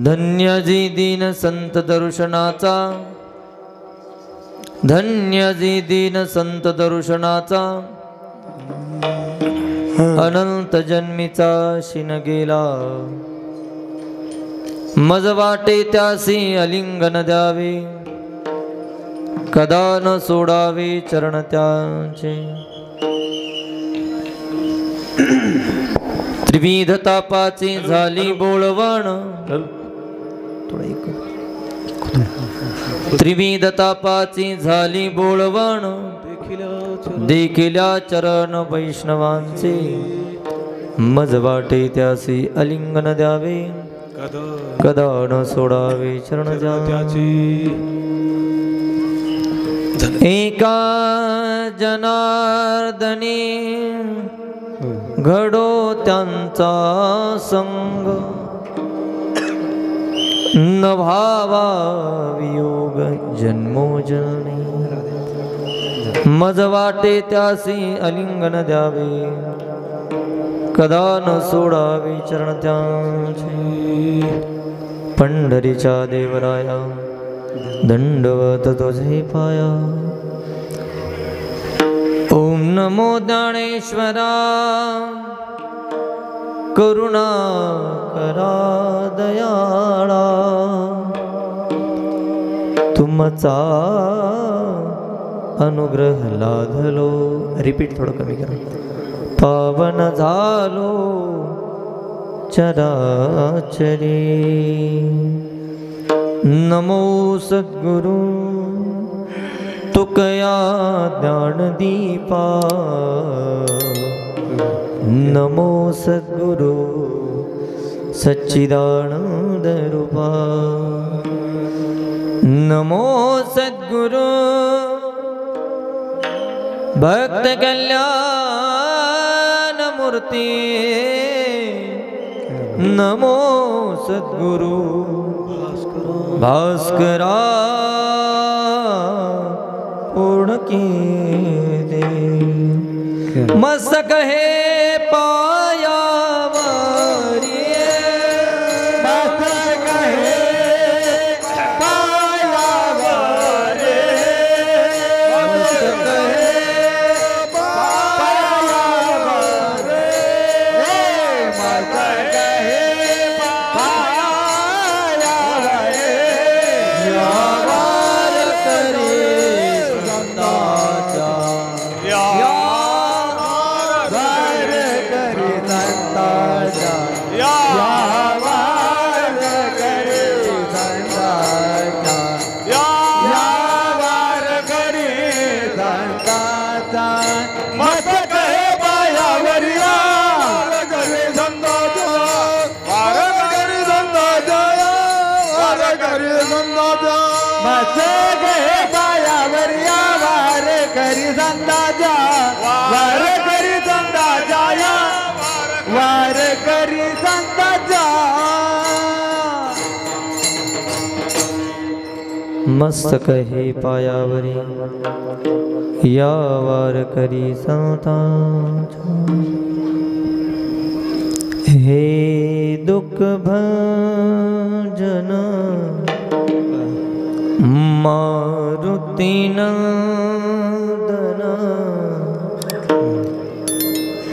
धन्य जी दीन संत दर्शनाचा, धन्य जी दीन संत दर्शनाचा, अनंत जन्मीचा शिन गेला। मज वाटे त्यासी अलिंगन द्यावे, कदा न सोडावे चरण त्यांचे। त्रिविध तापाची झाली बोळवण, त्रिविध तापाची झाली बोळवण, देखिल्या चरण वैष्णवांचे। मज वाटे त्यासी अलिंगन द्यावे, कदा न सोडावे चरण त्याचे। एका जनार्दनी घडो त्यांचा संग, न भावा वियोग जन्मोजनी। मज वाटे त्यासी अलिंगन द्यावे, कदा न सोडावे चरण त्यांचे। पंढरीच्या देवराया दंडवत तुझे पाया। ओम नमो ज्ञानेश्वरा, करुणा करा दयाळा। तुमचा अनुग्रह लाधलो, रिपीट थोडं कमी करा। पावन झालो चराचरी। नमो सद्गुरु तुकया ज्ञानदीपा। नमो सद्गुरु सच्चिदानंद रूपा। नमो सद्गुरु भक्त कल्याण मूर्ति। नमो सद्गुरु भास्करा पूर्ण की दे। मस्तक है पायावरी, मस्तक है पायावरी, मस्तक है पायावरी, मस्तक है पायावरी। यावार करे संताचा, यावार करे संताचा, यावार करे संताचा, यावार करे संताचा। मस्तक है पायावरी, वार करे संताचा, वार करे संताचा, वार करे संताचा। मस्तक है पायावरी, वार करी संताचा, वार करी संताचा, वार करी संताचा। मस्तक है पायावरी, या वार करी संताचा। हे दुख भंजन मारुति नंदन,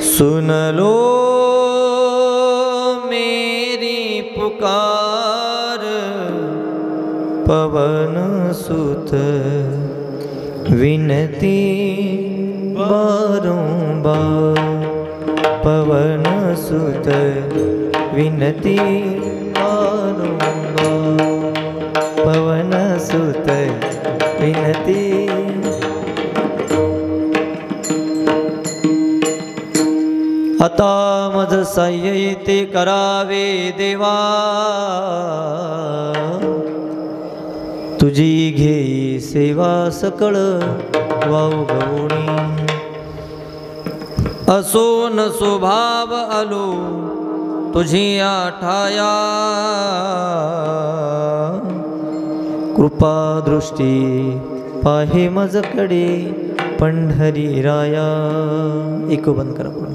सुन लो मेरी पुकार। पवन सुत विनती बारंबार, पवन सुत विनती बारंबार, पवन सुत विनती। आता मज साह्य ते करावे देवा, तुझी घेई सेवा सकळ वावगवणी। असो नसो भाव आलो तुझी आठाया, कृपा दृष्टी पाहे मजकडे पंढरी राया। एक बंद करा पुढे।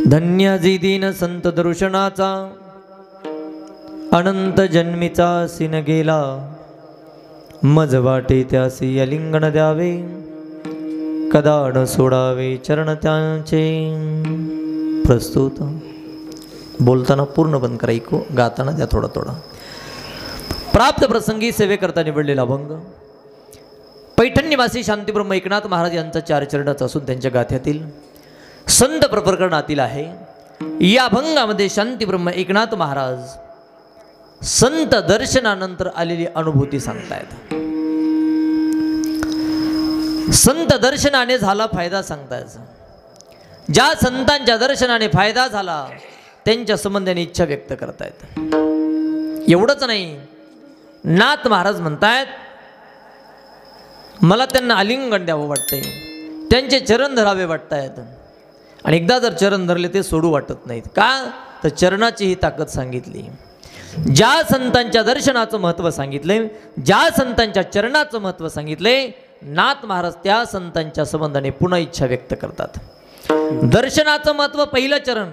धन्याजी दीन संत दर्शनाचा अनंत जन्मीचा सिन गेला मज वाटे त्यासी अलिंगन द्यावे कदा न सोडावे चरण त्यांचे। प्रस्तुत बोलताना पूर्ण बंद करा, ऐकू गाताना द्या थोडा थोडा। प्राप्त प्रसंगी सेवेकरता निवडलेला अभंग पैठण निवासी शांतीब्रह्म एकनाथ महाराज यांचा 4 चरणाचा असून त्यांच्या गाथ्यातील संत प्रकरणातील आहे। या अभंगामध्ये शांतीब्रह्म एकनाथ महाराज संत दर्शनानंतर आलेली अनुभूती सांगतायत। संत दर्शनाने झाला फायदा सांगतायत। ज्या संतांच्या दर्शनाने फायदा झाला त्यांच्या संबंधाने इच्छा व्यक्त करतायत। एवढंच नाही, नाथ महाराज म्हणतायत मला त्यांना आलिंगन द्यावं वाटतंय, त्यांचे चरण धरावे वाटतायत। आणि एकदा जर चरण धरले ते सोडू वाटत नाहीत। का तर चरणाची ही ताकद सांगितली। ज्या संतांच्या दर्शनाचं महत्त्व सांगितले, ज्या संतांच्या चरणाचं महत्त्व सांगितले, नाथ महाराज त्या संतांच्या संबंधाने पुन्हा इच्छा व्यक्त करतात। दर्शनाचं महत्त्व पहिलं चरण,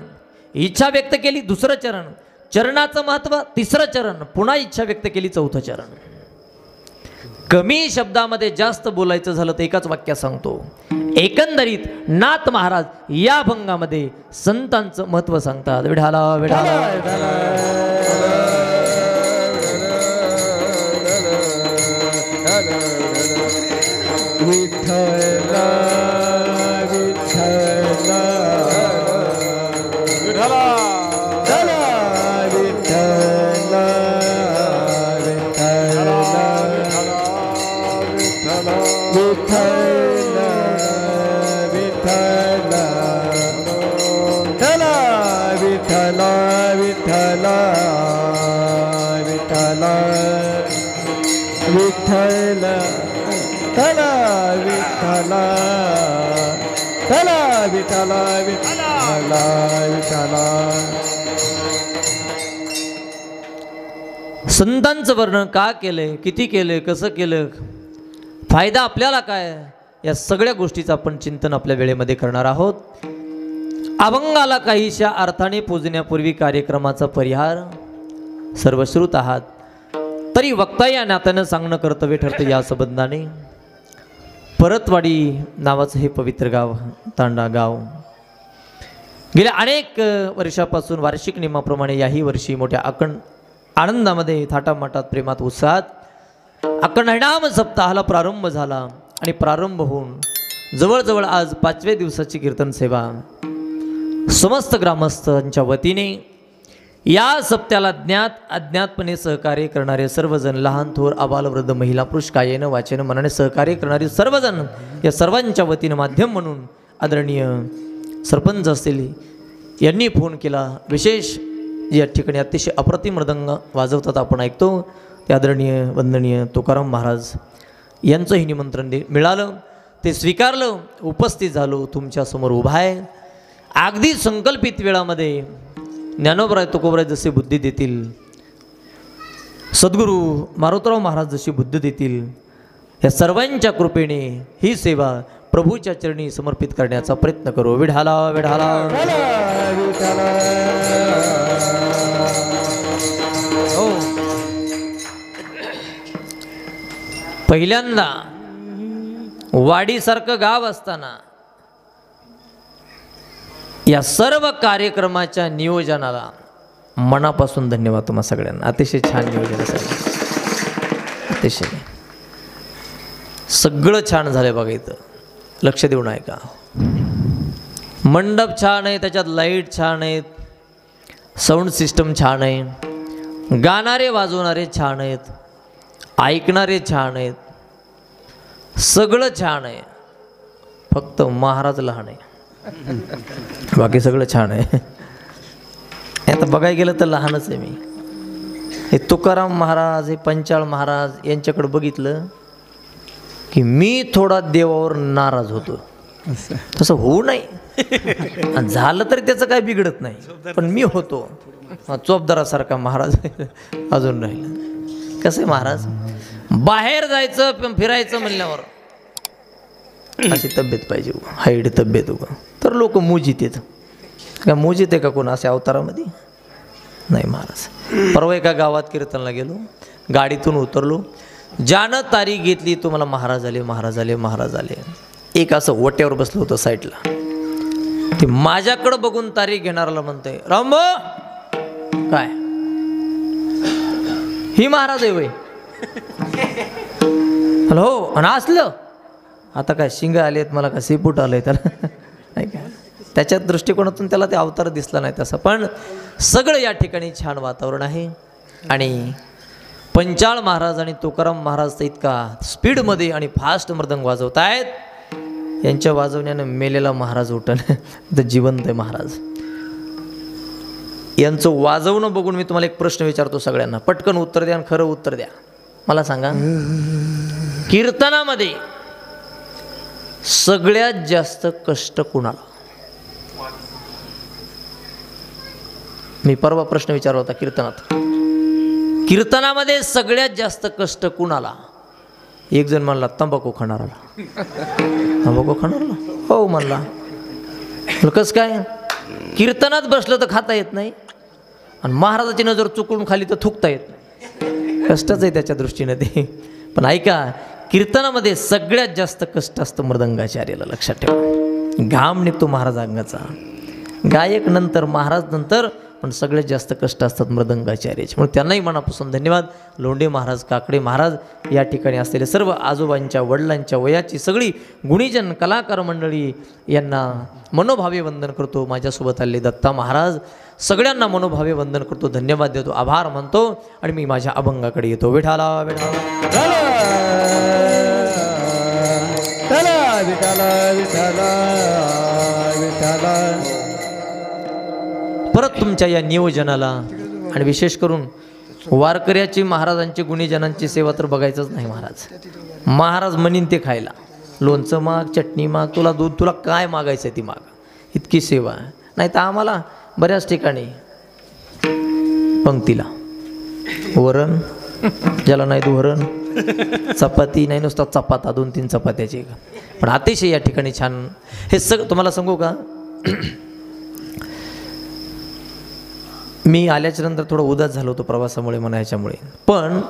इच्छा व्यक्त केली दुसरं चरण, चरणाचं महत्त्व तिसरं चरण, पुन्हा इच्छा व्यक्त केली चौथं चरण। कमी शब्दामध्ये जास्त बोलायचं झालं तर एकाच वाक्यात सांगतो। एकंदरीत नाथ महाराज या अभंगामध्ये संतांचं महत्त्व सांगतात। विठाला विठाला विठ्ठला विठ्ठला विठ्ठला विठ्ठला विठ्ठला विठ्ठला विठ्ठला विठ्ठला विठ्ठला विठ्ठला विठ्ठला विठ्ठला विठ्ठला विठ्ठला विठ्ठला विठ्ठला। संतांचं वर्णन का केलंय, किती केलंय, कसं केलं, फायदा आपल्याला काय, या सगळ्या गोष्टीचं आपण चिंतन आपल्या वेळेमध्ये करणार आहोत। अभंगाला काहीशा अर्थाने पूजण्यापूर्वी कार्यक्रमाचा परिहार सर्व श्रुत आहात, तरी वक्ता या नात्यानं सांगणं कर्तव्य ठरतं। या संबंधाने परतवाडी नावाचं हे पवित्र गाव, तांडा गाव, गेल्या अनेक वर्षापासून वार्षिक नियमाप्रमाणे याही वर्षी मोठ्या आनंदामध्ये, थाटामाटात, प्रेमात, उत्साहात अखंड हरिनाम सप्ताहाला प्रारंभ झाला। आणि प्रारंभ होऊन जवळजवळ आज 5व्या दिवसाची कीर्तन सेवा समस्त ग्रामस्थांच्या वतीने या सप्त्याला ज्ञात अज्ञातपणे सहकार्य करणारे सर्वजण, लहान थोर आबाल वृद्ध महिला पुरुष, कायेनं वाचेनं मनाने सहकार्य करणारे सर्वजण, या सर्वांच्या वतीनं माध्यम म्हणून आदरणीय सरपंच असतील यांनी फोन केला। विशेष या ठिकाणी अतिशय अप्रतिम मृदंग वाजवतात आपण ऐकतो, ते आदरणीय वंदनीय तुकाराम महाराज यांचंही निमंत्रण मिळालं, ते स्वीकारलं, उपस्थित झालो, तुमच्यासमोर उभा आहे। अगदी संकल्पित वेळामध्ये ज्ञानोबराय तुकोबराय जसे बुद्धी देतील, सद्गुरू मारुतराव महाराज जशी बुद्धी देतील, या सर्वांच्या कृपेने ही सेवा प्रभूच्या चरणी समर्पित करण्याचा प्रयत्न करू। विढाला विढाला हो, पहिल्यांदा वाडीसारखं गाव असताना या सर्व कार्यक्रमाच्या नियोजनाला मनापासून धन्यवाद तुम्हा सगळ्यांना। अतिशय छान नियोजन असेल, अतिशय सगळं छान झालं बघा। इथं लक्ष देऊन ऐका, मंडप छान आहे, त्याच्यात लाईट छान आहेत, साऊंड सिस्टम छान आहे, गाणारे वाजवणारे छान आहेत, ऐकणारे छान आहेत, सगळं छान आहे, फक्त महाराज लहान आहे, बाकी सगळं छान आहे। आता बघायला गेलं तर लहानच आहे मी। हे तुकाराम महाराज, हे पंचाळ महाराज यांच्याकडे बघितलं की मी थोडा देवावर नाराज होतो। तसं होऊ नाही, झालं तरी त्याचं काय बिघडत नाही, पण मी होतो चोपदारासारखा महाराज अजून राहिला। कसे महाराज, बाहेर जायचं फिरायचं म्हणल्यावर अशी तब्येत पाहिजे, हाईट तब्येत उगा, तर लोक मुजीत येत, का मोजित आहे का कोण अशा अवतारामध्ये? नाही महाराज. परवा एका गावात कीर्तनला गेलो, गाडीतून उतरलो, ज्यानं तारीख घेतली तो मला महाराज आले महाराज आले महाराज आले. एक असं ओट्यावर बसलं होतं साईडला, ते माझ्याकडं बघून तारीख घेणाराला म्हणतंय, रामभाऊ काय ही महाराज आहे वय? हॅलो. आणि असलं आता काय शिंग आलेत मला, का सीपूट आलंय त्याला नाही का, त्याच्या दृष्टिकोनातून त्याला ते अवतार दिसला नाही तसं. पण सगळं या ठिकाणी छान वातावरण आहे. आणि पंचाळ महाराज आणि तुकाराम महाराज तर इतका स्पीडमध्ये आणि फास्ट मृदंग वाजवत आहेत, यांच्या वाजवण्यानं मेलेला महाराज उठण तर जिवंत आहे महाराज. यांचं वाजवणं बघून मी तुम्हाला एक प्रश्न विचारतो सगळ्यांना, पटकन उत्तर द्या आणि खरं उत्तर द्या. मला सांगा, कीर्तनामध्ये सगळ्यात जास्त कष्ट कुणाला? मी परवा प्रश्न विचारला होता कीर्तनामध्ये सगळ्यात जास्त कष्ट कुणाला? एक जण म्हणला तंबाखू खाणाराला. तंबाखू खाणाराला हो म्हणला. कस काय? कीर्तनात बसलं तर खाता येत नाही आणि महाराजाची नजर चुकून खाली तर थुकता येत नाही. कष्टच आहे त्याच्या दृष्टीने ते. पण ऐका, कीर्तनामध्ये सगळ्यात जास्त कष्ट असतं मृदंगाचार्याला, लक्षात ठेवा. घाम निघतो महाराज अंगाचा, गायक नंतर महाराज नंतर, पण सगळ्यात जास्त कष्ट असतात मृदंगाचार्याचे. म्हणून त्यांनाही मनापासून धन्यवाद. लोंढे महाराज, काकडे महाराज, या ठिकाणी असलेले सर्व आजोबांच्या वडिलांच्या वयाची सगळी गुणीजन कलाकार मंडळी यांना मनोभावे वंदन करतो. माझ्यासोबत आले दत्ता महाराज, सगळ्यांना मनोभावे वंदन करतो, धन्यवाद देतो, आभार मानतो. आणि मी माझ्या अभंगाकडे येतो. विठाला विठाला विठाला विठाला विठाला. परत तुमच्या या नियोजनाला आणि विशेष करून वारकऱ्याची, महाराजांची, गुणीजनांची सेवा तर बघायचंच नाही महाराज. महाराज म्हणीन ते खायला, लोणचं माग, चटणी माग, तुला दूध, तुला काय मागायचं ती माग, इतकी सेवा. नाही तर आम्हाला बऱ्याच ठिकाणी पंक्तीला वरण, ज्याला नाही धोरण, चपाती नाही, नुसता चपाता, 2-3 चपात्याची. पण अतिशय या ठिकाणी छान. हे सगळं तुम्हाला सांगू का, मी आल्याच्या नंतर थोडं उदास झालो होतो प्रवासामुळे म्हणा ह्याच्यामुळे, पण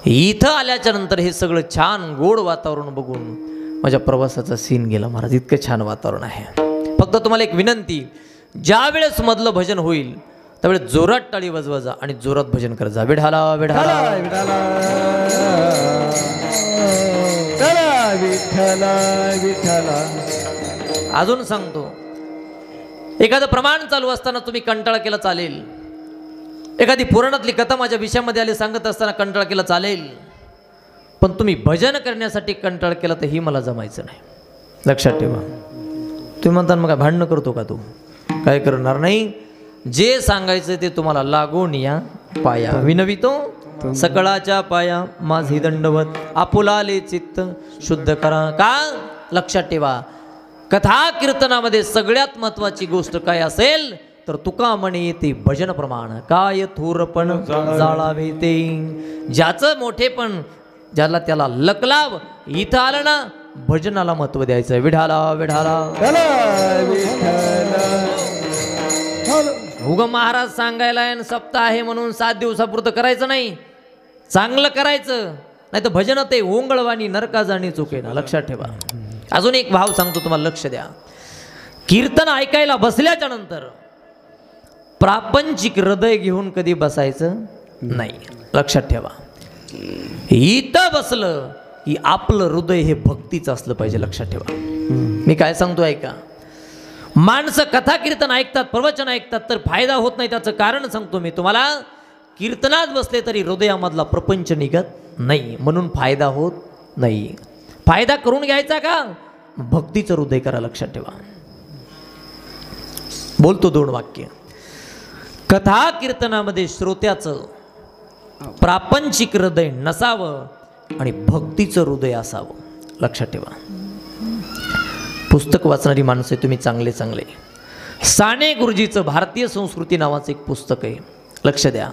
इथं आल्याच्या नंतर हे सगळं छान गोड वातावरण बघून माझ्या प्रवासाचा सीन गेला महाराज. इतकं छान वातावरण आहे. फक्त तुम्हाला एक विनंती, ज्या वेळेस मधलं भजन होईल त्यावेळेस जोरात टाळी वाजवाजा आणि जोरात भजन करत जा. विठाला विठाला विठाला विठाला. अजून सांगतो, एखादं प्रमाण चालू असताना तुम्ही कंटाळा केला चालेल, एखादी पुराणातली कथा माझ्या विषयामध्ये आली सांगत असताना कंटाळा केला चालेल, पण तुम्ही भजन करण्यासाठी कंटाळा केला तर ही मला जमायचं नाही, लक्षात ठेवा. तुम्ही म्हणता मग काय भांडणं करतो का? तू काय करणार नाही. जे सांगायचं ते तुम्हाला लागून या पाया. विनवितो सकळाच्या पाया माझी दंडवत, आपुलाले चित्त शुद्ध करा. का? लक्षात ठेवा, कथा कीर्तनामध्ये सगळ्यात महत्वाची गोष्ट काय असेल तर तुका म्हणे येते भजन प्रमाण. काय थोरपण जाळावे ते, ज्याचं मोठेपण, ज्याला त्याला लकलाव, इथं आलं ना भजनाला महत्व द्यायचं. विठाला विठाला. उग महाराज सांगायला आहे सप्ताह आहे म्हणून 7 दिवसापुरतं करायचं नाही, चांगलं करायचं, नाही तर भजन ते ओंगळवाणी नरका जाणी चुके ना, लक्षात ठेवा. अजून एक भाव सांगतो तुम्हाला, लक्ष द्या. कीर्तन ऐकायला बसल्याच्या नंतर प्रापंचिक हृदय घेऊन कधी बसायचं नाही, लक्षात ठेवा. इथं बसलं की आपलं हृदय हे भक्तीचं असलं पाहिजे, लक्षात ठेवा. मी काय सांगतो ऐका. माणसं कथा कीर्तन ऐकतात, प्रवचन ऐकतात तर फायदा होत नाही. त्याचं कारण सांगतो मी तुम्हाला. कीर्तनात बसले तरी हृदयामधला प्रपंच निघत नाही, म्हणून फायदा होत नाही. फायदा करून घ्यायचा का? भक्तीचं हृदय करा, लक्षात ठेवा. बोलतो 2 वाक्य. कथा कीर्तनामध्ये श्रोत्याचं प्रापंचिक हृदय नसावं आणि भक्तीचं हृदय असावं, लक्षात ठेवा. पुस्तक वाचणारी माणसं तुम्ही चांगले चांगले. साने गुरुजीचं भारतीय संस्कृती नावाचं एक पुस्तक आहे, लक्ष द्या.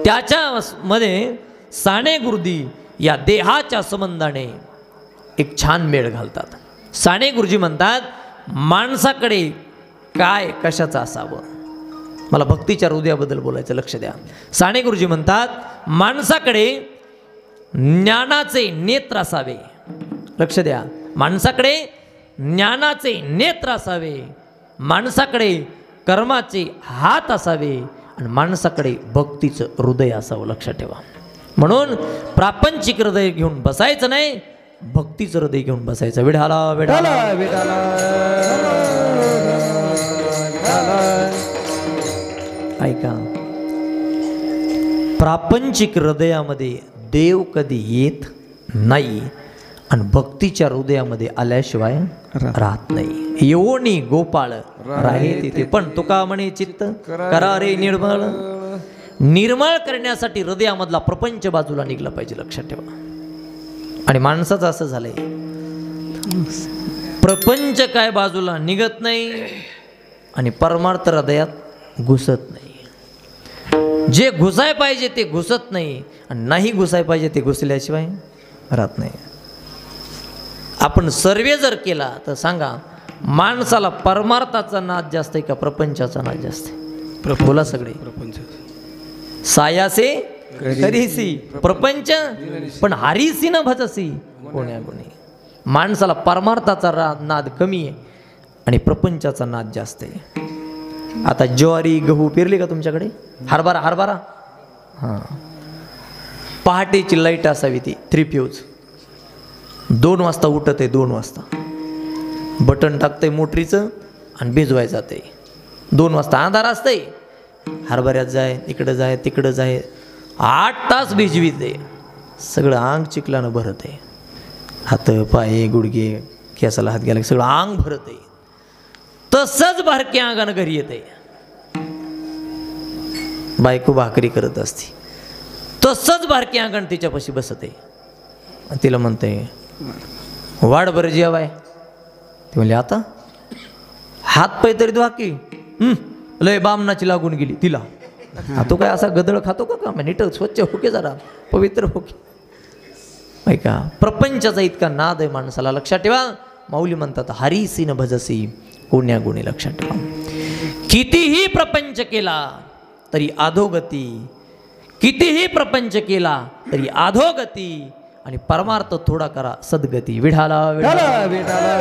त्याच्यामध्ये साने गुरुजी या देहाच्या संबंधाने एक छान मेळ घालतात. साने गुरुजी म्हणतात, माणसाकडे काय कशाचं असावं. मला भक्तीच्या हृदयाबद्दल बोलायचं, लक्ष द्या. साने गुरुजी म्हणतात माणसाकडे ज्ञानाचे नेत्र असावे. लक्ष द्या, माणसाकडे ज्ञानाचे नेत्र असावे, माणसाकडे कर्माचे हात असावे आणि माणसाकडे भक्तीचं हृदय असावं. लक्षात ठेवा. म्हणून प्रापंचिक हृदय घेऊन बसायचं नाही, भक्तीचं हृदय घेऊन बसायचं. विढाला विढाला विठाला ऐका, प्रापंचिक हृदयामध्ये देव कधी येत नाही आणि भक्तीच्या हृदयामध्ये आल्याशिवाय राहत नाही. येवोनी गोपाळ राहे तिथे, पण तुका म्हणे चित्त करा रे निर्मळ. निर्मळ करण्यासाठी हृदयामधला प्रपंच बाजूला निघला पाहिजे. लक्षात ठेवा. आणि माणसाचं असं झालंय, प्रपंच काय बाजूला निघत नाही आणि परमार्थ हृदयात घुसत नाही. जे घुसाय पाहिजे ते घुसत नाही आणि नाही घुसाय पाहिजे ते घुसल्याशिवाय राहत नाही. आपण सर्वे जर केला तर सांगा, माणसाला परमार्थाचा नाद जास्त आहे का प्रपंचाचा नाद जास्त आहे? बोला सगळे. सायासे करीसी प्रपंच पण हरीसी न भजसी कोण्या गुणी. माणसाला परमार्थाचा नाद कमी आहे आणि प्रपंचाचा नाद जास्त आहे. आता ज्वारी गहू पेरली का तुमच्याकडे? हरभरा हरभरा हां, पहाटेची लाईट असावी ती 3 फ्यूज. 2 वाजता उठत आहे, 2 वाजता बटन टाकतंय मोटरीचं आणि भिजवाय जाते. 2 वाजता अंधार असतंय, हरभऱ्यात जाय, इकडं जाय, तिकडं जाय, 8 तास भिजवीत आहे. सगळं अंग चिखलानं भरत आहे. हात पाय गुडघे केसाला हात गेला सगळं अंग भरत आहे. तसंच बारक्या अंगानं घरी येत आहे. बायको भाकरी करत असते, तसंच बारक्या अंगानं तिच्यापाशी बसत आहे. तिला म्हणते वाढ बरं जेवाय. ती म्हणली आता हात पाय तरी धुवा की. लय बामणाची लागून गेली तिला. तो काय असा गदळ खातो का? नीट स्वच्छ होके, जरा पवित्र होके. ऐका, प्रपंचाचा इतका नाद आहे माणसाला. लक्षात ठेवा. माऊली म्हणतात हरीसी न भजसी कोण्या गुणी. लक्षात ठेवा. कितीही प्रपंच केला तरी अधोगती, कितीही प्रपंच केला तरी अधोगती आणि परमार्थ थोडा करा सद्गती. विढाला विढाला विठाला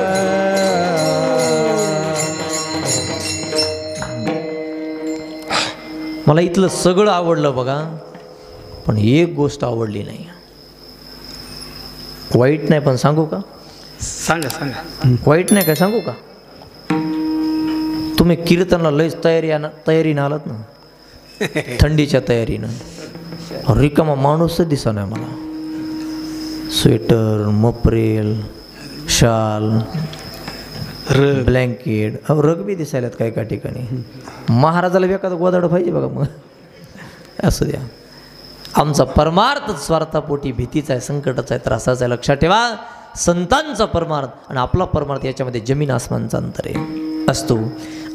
मला इथलं सगळं आवडलं बघा, पण एक गोष्ट आवडली नाही. वाईट नाही पण सांगू का? सांगा सांगा. वाईट नाही काय सांगू का? तुम्ही कीर्तनला लयच तयारीनं आलात ना, थंडीच्या तयारीनं. रिकामा माणूसच दिसा नाही मला. स्वेटर, मफरेल, शाल, ब्लँकेट, रग बी दिसायलात काय का ठिकाणी. महाराजाला एखादं गोदाड पाहिजे बघा. मग असू द्या. आमचा परमार्थ स्वार्थापोटी भीतीचा आहे, संकटाचा आहे, त्रासाचा आहे. लक्षात ठेवा. संतांचा परमार्थ आणि आपला परमार्थ याच्यामध्ये जमीन आसमानचा अंतर आहे असतो.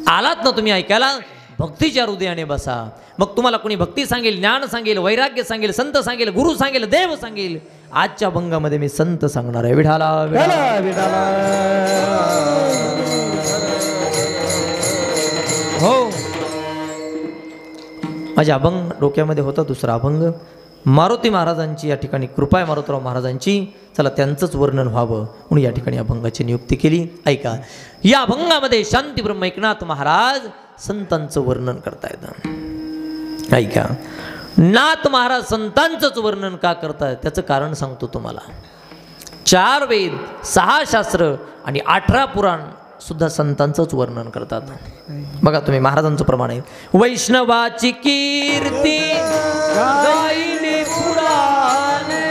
आलात ना तुम्ही ऐकायला, भक्तीच्या हृदयाने बसा. मग तुम्हाला कोणी भक्ती सांगेल, ज्ञान सांगेल, वैराग्य सांगेल, संत सांगेल, गुरु सांगेल, देव सांगेल. आजच्या भंगामध्ये मी संत सांगणार आहे. विढाला विढाला विठाला हो. माझ्या अभंग डोक्यामध्ये होता दुसरा अभंग. मारुती महाराजांची या ठिकाणी कृपा आहे, मारुतीराव महाराजांची. चला त्यांचंच वर्णन व्हावं म्हणून या ठिकाणी अभंगाची नियुक्ती केली. ऐका, या अभंगामध्ये शांतीब्रह्म एकनाथ महाराज संतांचं वर्णन करतायत. ऐका, नाथ महाराज संतांचंच वर्णन का करतायत त्याचं कारण सांगतो तुम्हाला. 4 वेद, 6 शास्त्र आणि 18 पुराण सुद्धा संतांचंच वर्णन करतात. बघा तुम्ही, महाराजांचं प्रमाण आहे. वैष्णवाची कीर्ती गायिली पुराणे,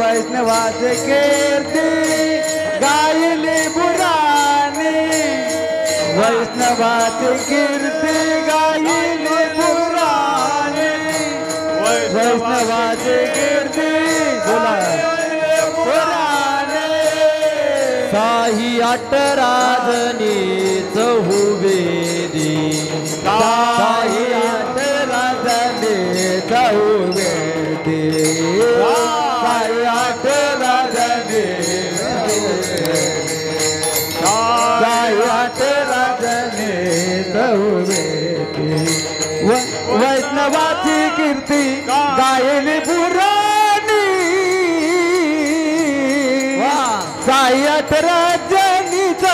वैष्णवाचे कीर्ती गायली पुराणे, वैष्णवाचे कीर्ती गायली पुराणे, वैष्णवाचे कीर्ती पुराणे. साही 18 जनी चहुवेदी, साही 18 जनी चहुवेदी, साही 18 जनी, साही 18 जनी वैष्णवाची कीर्ती गायली पुराणी सायत राजनीच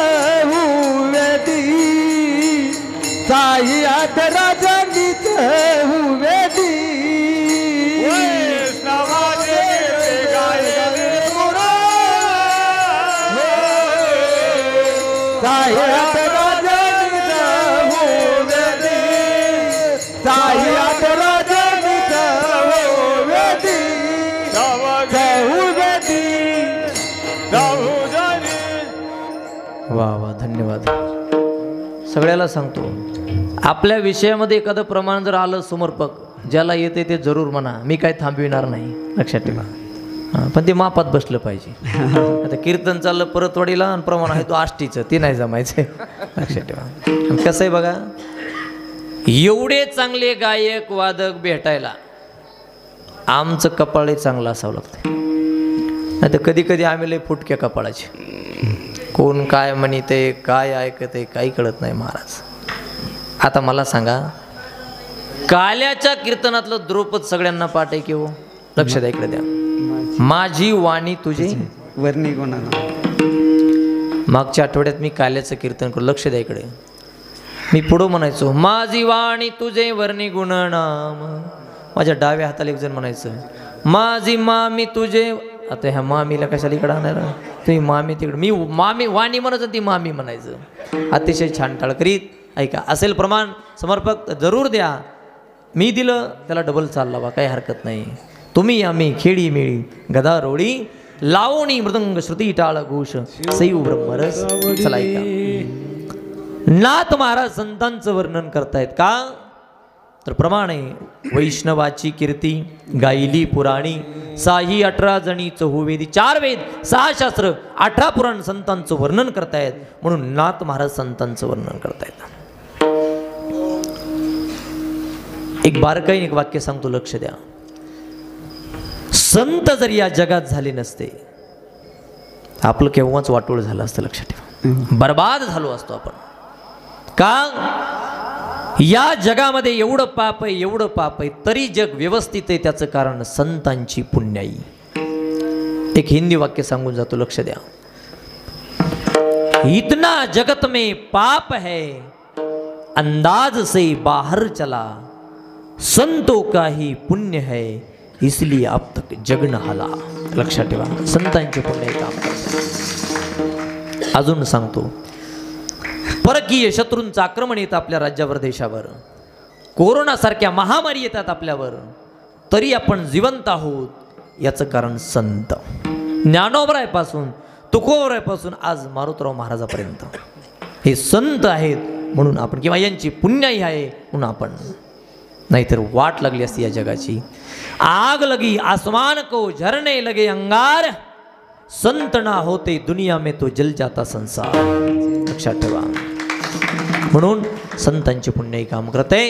हुवेदी सायत राजनीच हुवेदी सायत राजनीच हुवेदी सायत राजनीच हुवेदी वा वा धन्यवाद. सगळ्याला सांगतो आपल्या विषयामध्ये एखादं प्रमाण जर आलं समर्पक ज्याला येते ते जरूर म्हणा, मी काय थांबविणार नाही, लक्षात ठेवा. पण ते मापात बसलं पाहिजे. आता कीर्तन चाललं परतवाडीला आणि प्रमाण आहे तो आष्टीचं, ते नाही जमायचं, लक्षात ठेवा. आणि कसं आहे बघा, एवढे चांगले गायक वादक भेटायला आमचं कपाळही चांगलं असावं लागतं. नाही तर कधी कधी आम्ही लय फुटक्या कपाळाचे, कोण काय म्हणते काय ऐकते काही कळत नाही महाराज. आता मला सांगा, काल्याच्या कीर्तनातलं द्रुपद सगळ्यांना पाठ आहे की हो? लक्ष द्या, इकडे द्या. माझी वाणी तुझे वर्णी गुणाना. मागच्या आठवड्यात मी काल्याचं कीर्तन करू, लक्ष द्या इकडे. मी पुढं म्हणायचो माझी वाणी तुझे वर्णी गुणनाम. माझ्या डाव्या हाताला एक जण म्हणायचं माझी मामी तुझे. आता ह्या मामीला कशाला इकडं आणणार, तुम्ही मामी तिकडं, मी मामी वाणी म्हणायचं ती मामी म्हणायचं. अतिशय छान टाळ करीत. ऐका, असेल प्रमाण समर्पक जरूर द्या. मी दिलं त्याला डबल चाल लावा, काही हरकत नाही. तुम्ही आम्ही खेळी मिळी गदा रोळी लावणी मृदंग श्रुती टाळ घोष सैव ब्रह्मरस. चला ऐका, नाथ महाराज संतांचं वर्णन करतायत का? तर प्रमाणे वैष्णवाची कीर्ती गायली पुराणी साही 18 जणी चहुवेदी. 4 वेद 6 शास्त्र 18 पुराण संतांचं वर्णन करतायत, म्हणून नाथ महाराज संतांचं वर्णन करतायत. एक बारकाईने एक वाक्य सांगतो, लक्ष द्या. संत जर या जगात झाले नसते आपलं केव्हाच वाटोळ झालं असतं, लक्षात ठेवा. बर्बाद झालो असतो आपण. का? या जगामध्ये एवढं पाप आहे, एवढं पाप आहे, तरी जग व्यवस्थित आहे. त्याचं कारण संतांची पुण्याई. एक हिंदी वाक्य सांगून जातो, लक्ष द्या. इतना जगत में पाप है अंदाज से बाहर चला, संतों का ही पुण्य है इसलिए अब तक जग न हाला. लक्षात ठेवा, संतांचे पुण्य काम करतात. अजून सांगतो, परकीय शत्रूंचं आक्रमण येतं आपल्या राज्यावर, देशावर. कोरोनासारख्या महामारी येतात आपल्यावर, तरी आपण जिवंत आहोत. याचं कारण संत. ज्ञानोबरायपासून तुकोबरायपासून आज मारुतराव महाराजापर्यंत हे संत आहेत, म्हणून आपण, किंवा यांची पुण्याई आहे म्हणून आपण. नाहीतर वाट लागली असती या जगाची. आग लगी आसमान को झरने लगे अंगार, संत ना होते दुनिया में तो जल जाता संसार. लक्षात ठेवा. म्हणून संतांची पुण्याई काम करते.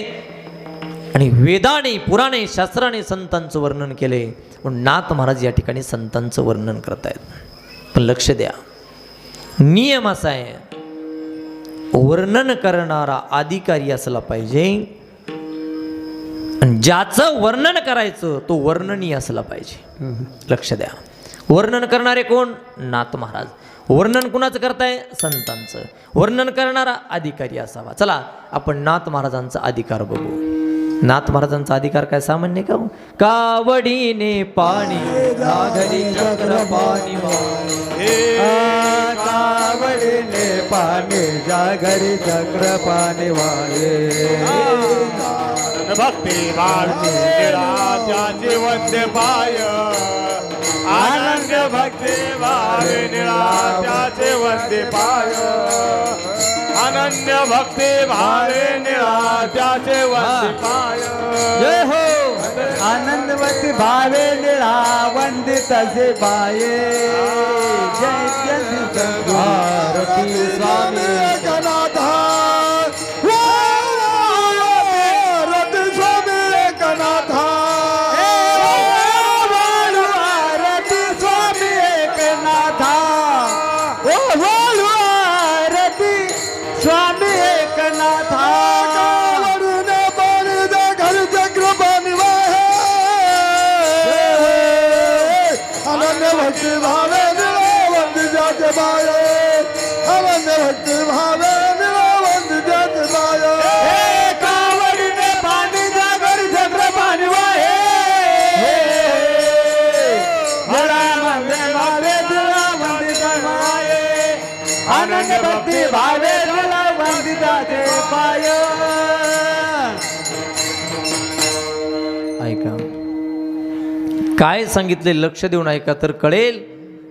आणि वेदाने पुराणे शास्त्राने संतांचं वर्णन केले, म्हणून नाथ महाराज या ठिकाणी संतांचं वर्णन करतायत. पण लक्ष द्या, नियम असा आहे, वर्णन करणारा अधिकारी असला पाहिजे, आणि ज्याचं वर्णन करायचं तो वर्णनीय असला पाहिजे. लक्ष द्या. वर्णन करणारे कोण? नाथ महाराज. वर्णन कुणाचं करताय? संतांचं. वर्णन करणारा अधिकारी असावा. चला आपण नाथ महाराजांचा अधिकार बघू. नाथ महाराजांचा अधिकार काय सामान्य का? कावडीने पाणी घागरी चक्र पाणी कावडीने पाणी जागरी चक्र पाणी वाळे. भक्ती भारती निरात्याचे वंदे पाय, आनंद भक्ती भावे निरात्याचे वंदे पाय, अनन्य भक्ती भावे निरात्याचे वंदे पाय. जय हो. आनंद भक्ती भावे निळा वंदित असे पाये. जय जय भारती स्वामी एकनाथ. स्वामी एकनाथा. कावडीने पाणी अनन्य भक्ती भावे निळावंत जाते बाय अनन्य भक्ती भावे निळावंत जाते बाय कावडीने पाणी जागर छत्र पाणी वाहे भावे निळावंत जाते अनन्य भक्ती भावे निळावंत जाते बाय ऐका काय सांगितले लक्ष देऊन ऐका तर कळेल.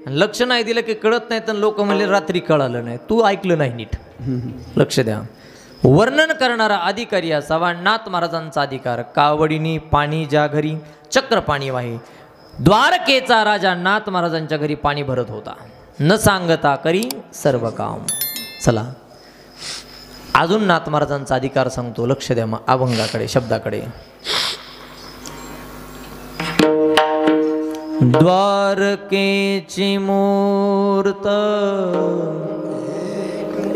लक्ष नाही दिलं की कळत नाही तर लोक म्हणले रात्री कळालं नाही. तू ऐकलं नाही नीट. लक्ष द्या. वर्णन करणारा अधिकारी असावा नाथ महाराजांचा अधिकार. कावडीनी पाणी ज्या घरी चक्र पाणी वाहे. द्वारकेचा राजा नाथ महाराजांच्या घरी पाणी भरत होता. न सांगता करी सर्व काम. चला अजून नाथ महाराजांचा अधिकार सांगतो. लक्ष द्या मग अभंगाकडे शब्दाकडे. द्वारकेची मूर्त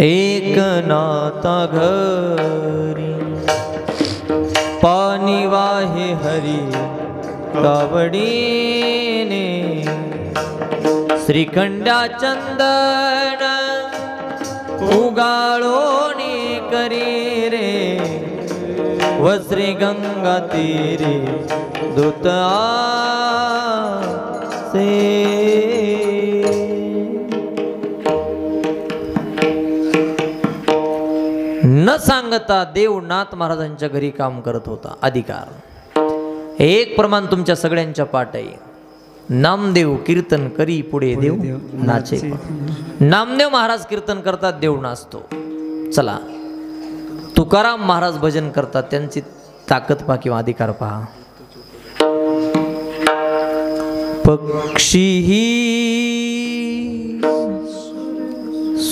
एकनाथा घरी पाणी वाहे हरी कावडीने श्रीखंड्या चंदन उगाळोनी करी रे व श्री गंगा तीरे दूत न सांगता देव नाथ महाराजांच्या घरी काम करत होता. अधिकार एक प्रमाण तुमच्या सगळ्यांच्या पाठ आहे. नामदेव कीर्तन करी पुढे देव नाचे. नामदेव महाराज कीर्तन करतात देव नाचतो. चला तुकाराम महाराज भजन करतात. त्यांची ताकद पहा किंवा अधिकार पहा. पक्षी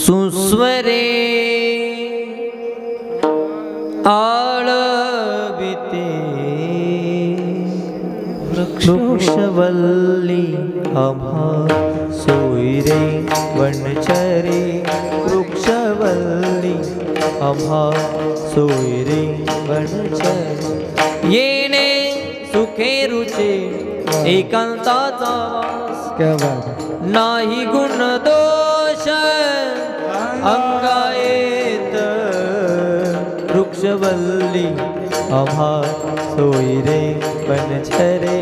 सुस्वरे आळविते वृक्षवल्ली आम्हा सोयरे वनचरे वृक्षवल्ली आम्हा सोयरे वनचरे येणे सुखे रुचे एकांताचा वास नाही गुण दोष अंगायेत वृक्षवल्ली आम्हा सोयरे वनचरे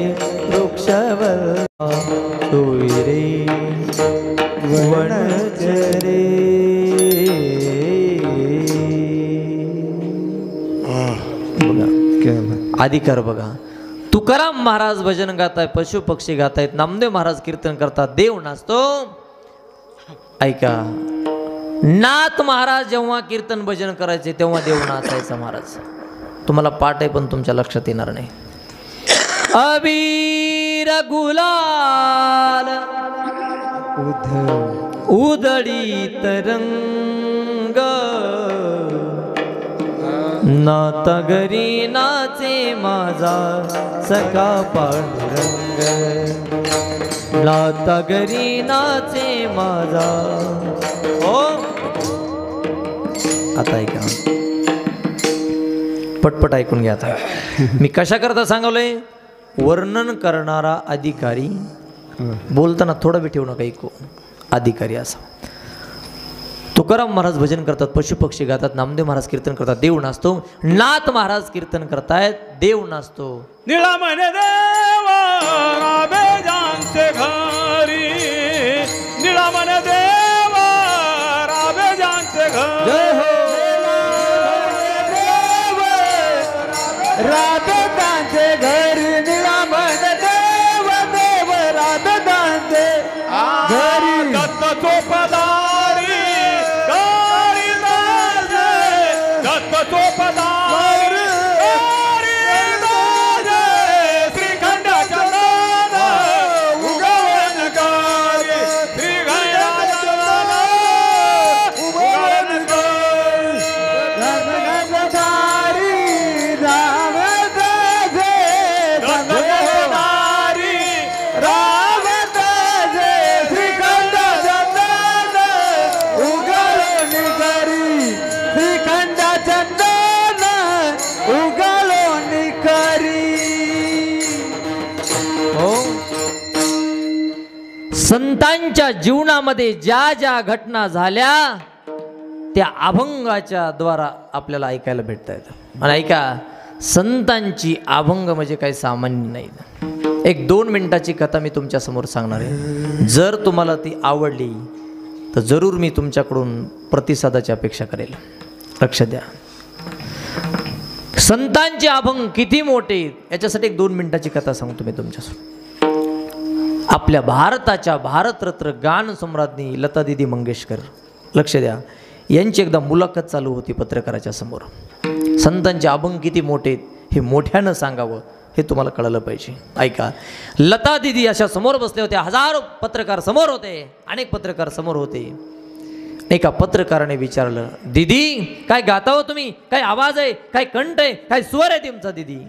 वृक्षवल्ली सोयरे वनचरे. अधिकार बघा. तुकाराम महाराज भजन गाताय, पशु पक्षी गातायत, नामदेव महाराज कीर्तन करतात, देव नाचतो. ऐका नाथ महाराज जेव्हा कीर्तन भजन करायचे तेव्हा देव नाचायचा. महाराज तुम्हाला पाठ आहे पण तुमच्या लक्षात येणार नाही. अबीर गुलाल उधळी तरंग नाता घरी नाचे माझा सखा पांडुरंग. नाता घरी नाचे माझा. हो आता ऐका पटपट ऐकून घ्या. आता मी कशा करता सांगवलंय. वर्णन करणारा अधिकारी बोलताना थोडा बी ठेवू नका. ऐकू अधिकारी असा. तुकाराम महाराज भजन करतात, पशु पक्षी गातात, नामदेव महाराज कीर्तन करतात, देव नाचतो. नाथ महाराज कीर्तन करतायत, देव नाचतो. निळा म्हणे देव राबे जानचे घरी. निळा म्हणे देव राबे जानचे घरी. राबे जानचे घरी. निळा म्हणे देव देव राबे जानचे घरी. दत्त चोपदारी गारी दाजे. दत्त चोपदारी गारी दाजे. श्रीखंडाच्या नादा उगवण गारी. श्रीखंडाच्या नादा उगवण गारी. धनगंधारी राम दाजे. धनगंधारी राम दाजे. श्रीखंडाच्या नादा संतांच्या जीवनामध्ये ज्या ज्या घटना झाल्या त्या अभंगाच्या द्वारा आपल्याला ऐकायला भेटत आहेत. आणि ऐका, संतांची अभंग म्हणजे काही सामान्य नाही. एक 2 मिनिटाची कथा मी तुमच्या समोर सांगणार आहे. जर तुम्हाला ती आवडली तर जरूर मी तुमच्याकडून प्रतिसादाची अपेक्षा करेल. लक्ष द्या. संतांचे अभंग किती मोठे याच्यासाठी एक 2 मिनिटाची कथा सांगतो मी तुमच्यासमोर. आपल्या भारताच्या भारतरत्न गान सम्राज्ञी लता दीदी मंगेशकर, लक्ष द्या, यांची एकदा मुलाखत चालू होती पत्रकाराच्या समोर. संतांचे अभंग किती मोठे हे मोठ्यानं सांगावं हे तुम्हाला कळलं पाहिजे. ऐका, लता दीदी अशा समोर बसले होते. हजारो पत्रकार समोर होते, अनेक पत्रकार समोर होते. एका पत्रकाराने विचारलं, दीदी काय गाता हो तुम्ही? काय आवाज आहे? काय कंठ आहे? काय स्वर आहे तुमचा दीदी?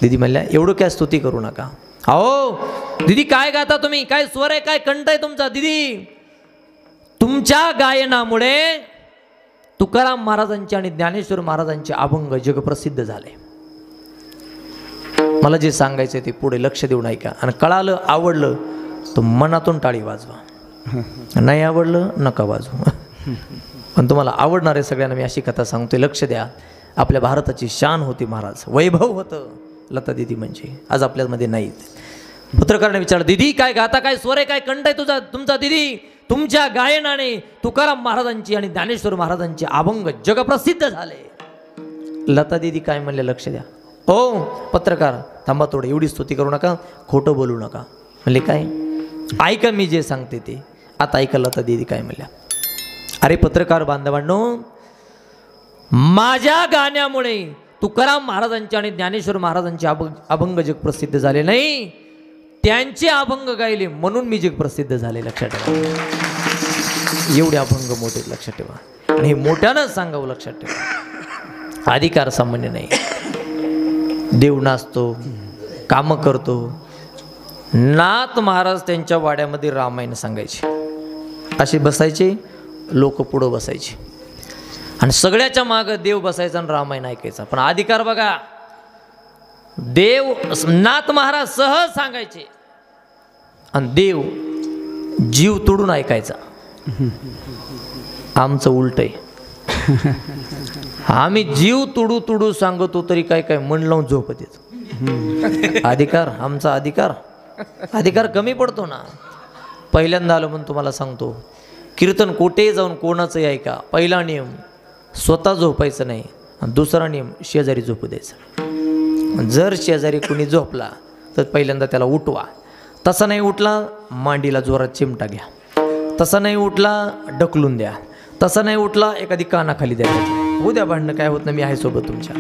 दीदी म्हणल्या, एवढं काय स्तुती करू नका. अहो दीदी काय गाता तुम्ही? काय स्वर आहे? काय कंठ आहे तुमचा? दीदी तुमच्या गायनामुळे तुकाराम महाराजांचे आणि ज्ञानेश्वर महाराजांचे अभंग जगप्रसिद्ध झाले. मला जे सांगायचं ते पुढे लक्ष देऊन ऐका. आणि कळालं, आवडलं तर मनातून टाळी वाजवा, नाही आवडलं नका वाजवू. पण तुम्हाला आवडणार आहे सगळ्यांना मी अशी कथा सांगतोय. लक्ष द्या. आपल्या भारताची शान होती महाराज, वैभव होतं लता दीदी म्हणजे. आज आपल्यामध्ये नाहीत. पत्रकाराने विचारलं, दीदी काय गाता? काय स्वर आहे? काय कंठ आहे तुमचा? दीदी तुमच्या गायनाने तुकाराम महाराजांची आणि ज्ञानेश्वर महाराजांचे अभंग जगप्रसिद्ध झाले. लता दीदी काय म्हणले? लक्ष द्या. ओ पत्रकार थांबा थोडं, एवढी स्तुती करू नका, खोटं बोलू नका. म्हणले काय? ऐका मी जे सांगते ते. आता ऐका लता दीदी काय म्हणल्या. अरे पत्रकार बांधवांनो, माझ्या गाण्यामुळे तुकाराम महाराजांचे आणि ज्ञानेश्वर महाराजांचे अभंग जगप्रसिद्ध झाले नाही, त्यांचे अभंग गायले म्हणून मी जगप्रसिद्ध झाले. लक्षात ठेवा. एवढे अभंग मोठे, लक्षात ठेवा. आणि हे मोठ्यानं सांगावं, लक्षात ठेवा. अधिकार सामान्य नाही. देव नाचतो, कामं करतो. नाथ महाराज त्यांच्या वाड्यामध्ये रामायण सांगायचे. असे बसायचे, लोक पुढं बसायचे आणि सगळ्याच्या मागं देव बसायचा आणि रामायण ऐकायचा. पण अधिकार बघा, देव नाथ महाराज सहज सांगायचे आणि देव जीव तोडून ऐकायचा. आमचं उलट आहे. आम्ही जीव तुडू तुडू सांगतो तरी काय काय मन लावून झोपत येतो. अधिकार, आमचा अधिकार कमी पडतो ना. पहिल्यांदा आलो म्हणून तुम्हाला सांगतो, कीर्तन कोठे जाऊन कोणाचंही ऐका. पहिला नियम स्वतः झोपायचं नाही आणि दुसरा नियम शेजारी झोपू द्यायचं. जर शेजारी कोणी झोपला तर पहिल्यांदा त्याला उठवा. तसा नाही उठला मांडीला जोरात चिमटा घ्या. तसा नाही उठला ढकलून द्या. तसा नाही उठला एखादी कानाखाली द्या. उद्या भांडणं काय होत नाही, मी आहे सोबत तुमच्या.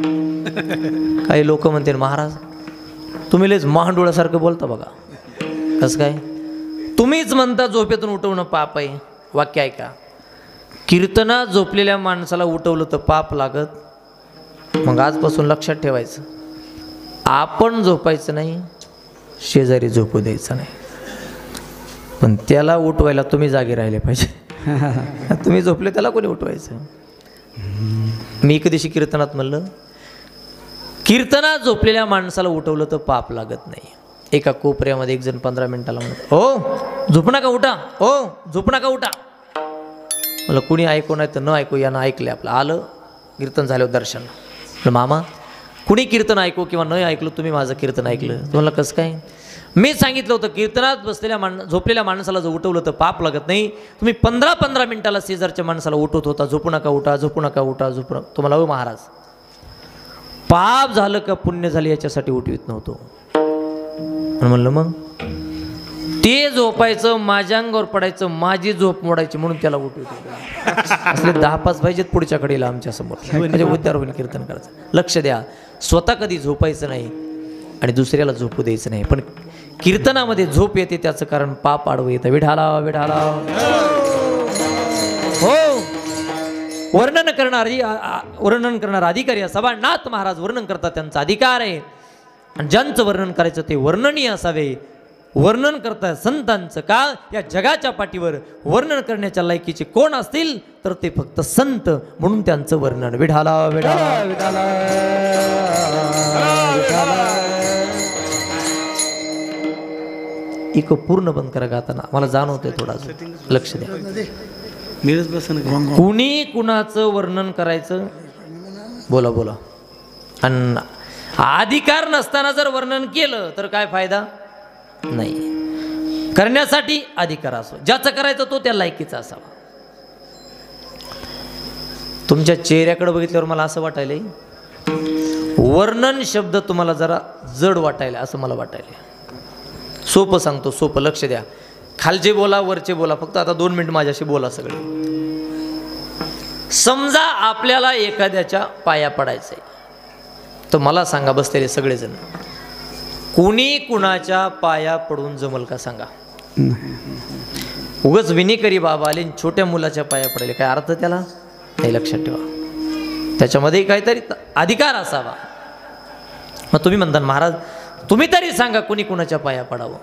काही लोक म्हणते महाराज तुम्ही लयच महाडोळ्यासारखं बोलता बघा. कसं काय? तुम्हीच म्हणता झोपेतून उठवणं पाप आहे. वाक्य ऐका. कीर्तनात झोपलेल्या माणसाला उठवलं तर पाप लागत. मग आजपासून लक्षात ठेवायचं, आपण झोपायचं नाही, शेजारी झोपू द्यायचं नाही. पण त्याला उठवायला तुम्ही जागे राहिले पाहिजे. तुम्ही झोपले त्याला कोणी उठवायचं? मी एक दिवशी कीर्तनात म्हणलं, कीर्तनात झोपलेल्या माणसाला उठवलं तर पाप लागत नाही. एका कोपऱ्यामध्ये एक जण 15 मिनिटाला म्हणत, हो झोप नका उठा, हो झोप नका उठा. मला कुणी ऐकू नाही तर न ऐकू, यानं ऐकले. आपलं आलं कीर्तन झाल्यावर दर्शन. म्हटलं मामा कुणी कीर्तन ऐकू किंवा न ऐकलं, तुम्ही माझं कीर्तन ऐकलं. तुम्हाला कसं काय? मी सांगितलं होतं कीर्तनात बसलेल्या झोपलेल्या माणसाला जर उठवलं तर पाप लागत नाही. तुम्ही 15-15 मिनिटाला शेजारच्या माणसाला उठवत होता, झोपू नका उठा, झोपू नका उठा, झोपू नका. तुम्हाला हो महाराज, पाप झालं का पुण्य झालं याच्यासाठी उठवीत नव्हतो. म्हणलं मग ते झोपायचं, माझ्या अंगावर पडायचं, माझी झोप मोडायची म्हणून त्याला उठवीत होतो. असले 10-5 पाहिजेत पुढच्या कडेला आमच्या समोर, म्हणजे उद्धार होईल कीर्तन करायचं. लक्ष द्या, स्वतः कधी झोपायचं नाही आणि दुसऱ्याला झोपू द्यायचं नाही. पण कीर्तनामध्ये झोप येते त्याचं कारण पाप आडवं येतं. विढाला विढाला हो. वर्णन करणारा अधिकारी सभा नाथ महाराज वर्णन करतात, त्यांचा अधिकार आहे. आणि ज्यांचं वर्णन करायचं ते वर्णनीय असावे. वर्णन करतात संतांचं. का? या जगाच्या पाठीवर वर्णन करण्याच्या लायकीचे कोण असतील तर ते फक्त संत, म्हणून त्यांचं वर्णन. विढाला विढाला विढाला विढाला. इको पूर्ण बंद करा गाताना, मला जाणवतंय थोडंसं, लक्ष द्या. मीच बसन कुणी कुणाचं वर्णन करायचं, बोला बोला. आणि अधिकार नसताना जर वर्णन केलं तर काय फायदा नाही. करण्यासाठी अधिकार असो, ज्याचं करायचं तो त्या लायकीचा असावा. तुमच्या चेहऱ्याकडे बघितल्यावर मला असं वाटायलंय वर्णन शब्द तुम्हाला जरा जड वाटायला, असं मला वाटायला. सोपं सांगतो, सोपं, लक्ष द्या. खालचे बोला वरचे बोला, फक्त आता 2 मिनिट माझ्याशी बोला सगळे. समजा आपल्याला एखाद्याच्या पाया पडायचंय, तर मला सांगा बसलेले सगळेजण, कुणी कुणाच्या पाया पडून जमल का सांगा. उगच विनीकरी बाबा आले छोट्या मुलाच्या पाया पडले, काय अर्थ त्याला नाही. लक्षात ठेवा, त्याच्यामध्ये काहीतरी अधिकार असावा. मग तुम्ही म्हणता महाराज तुम्ही तरी सांगा कुणी कुणाच्या पाया पडावं.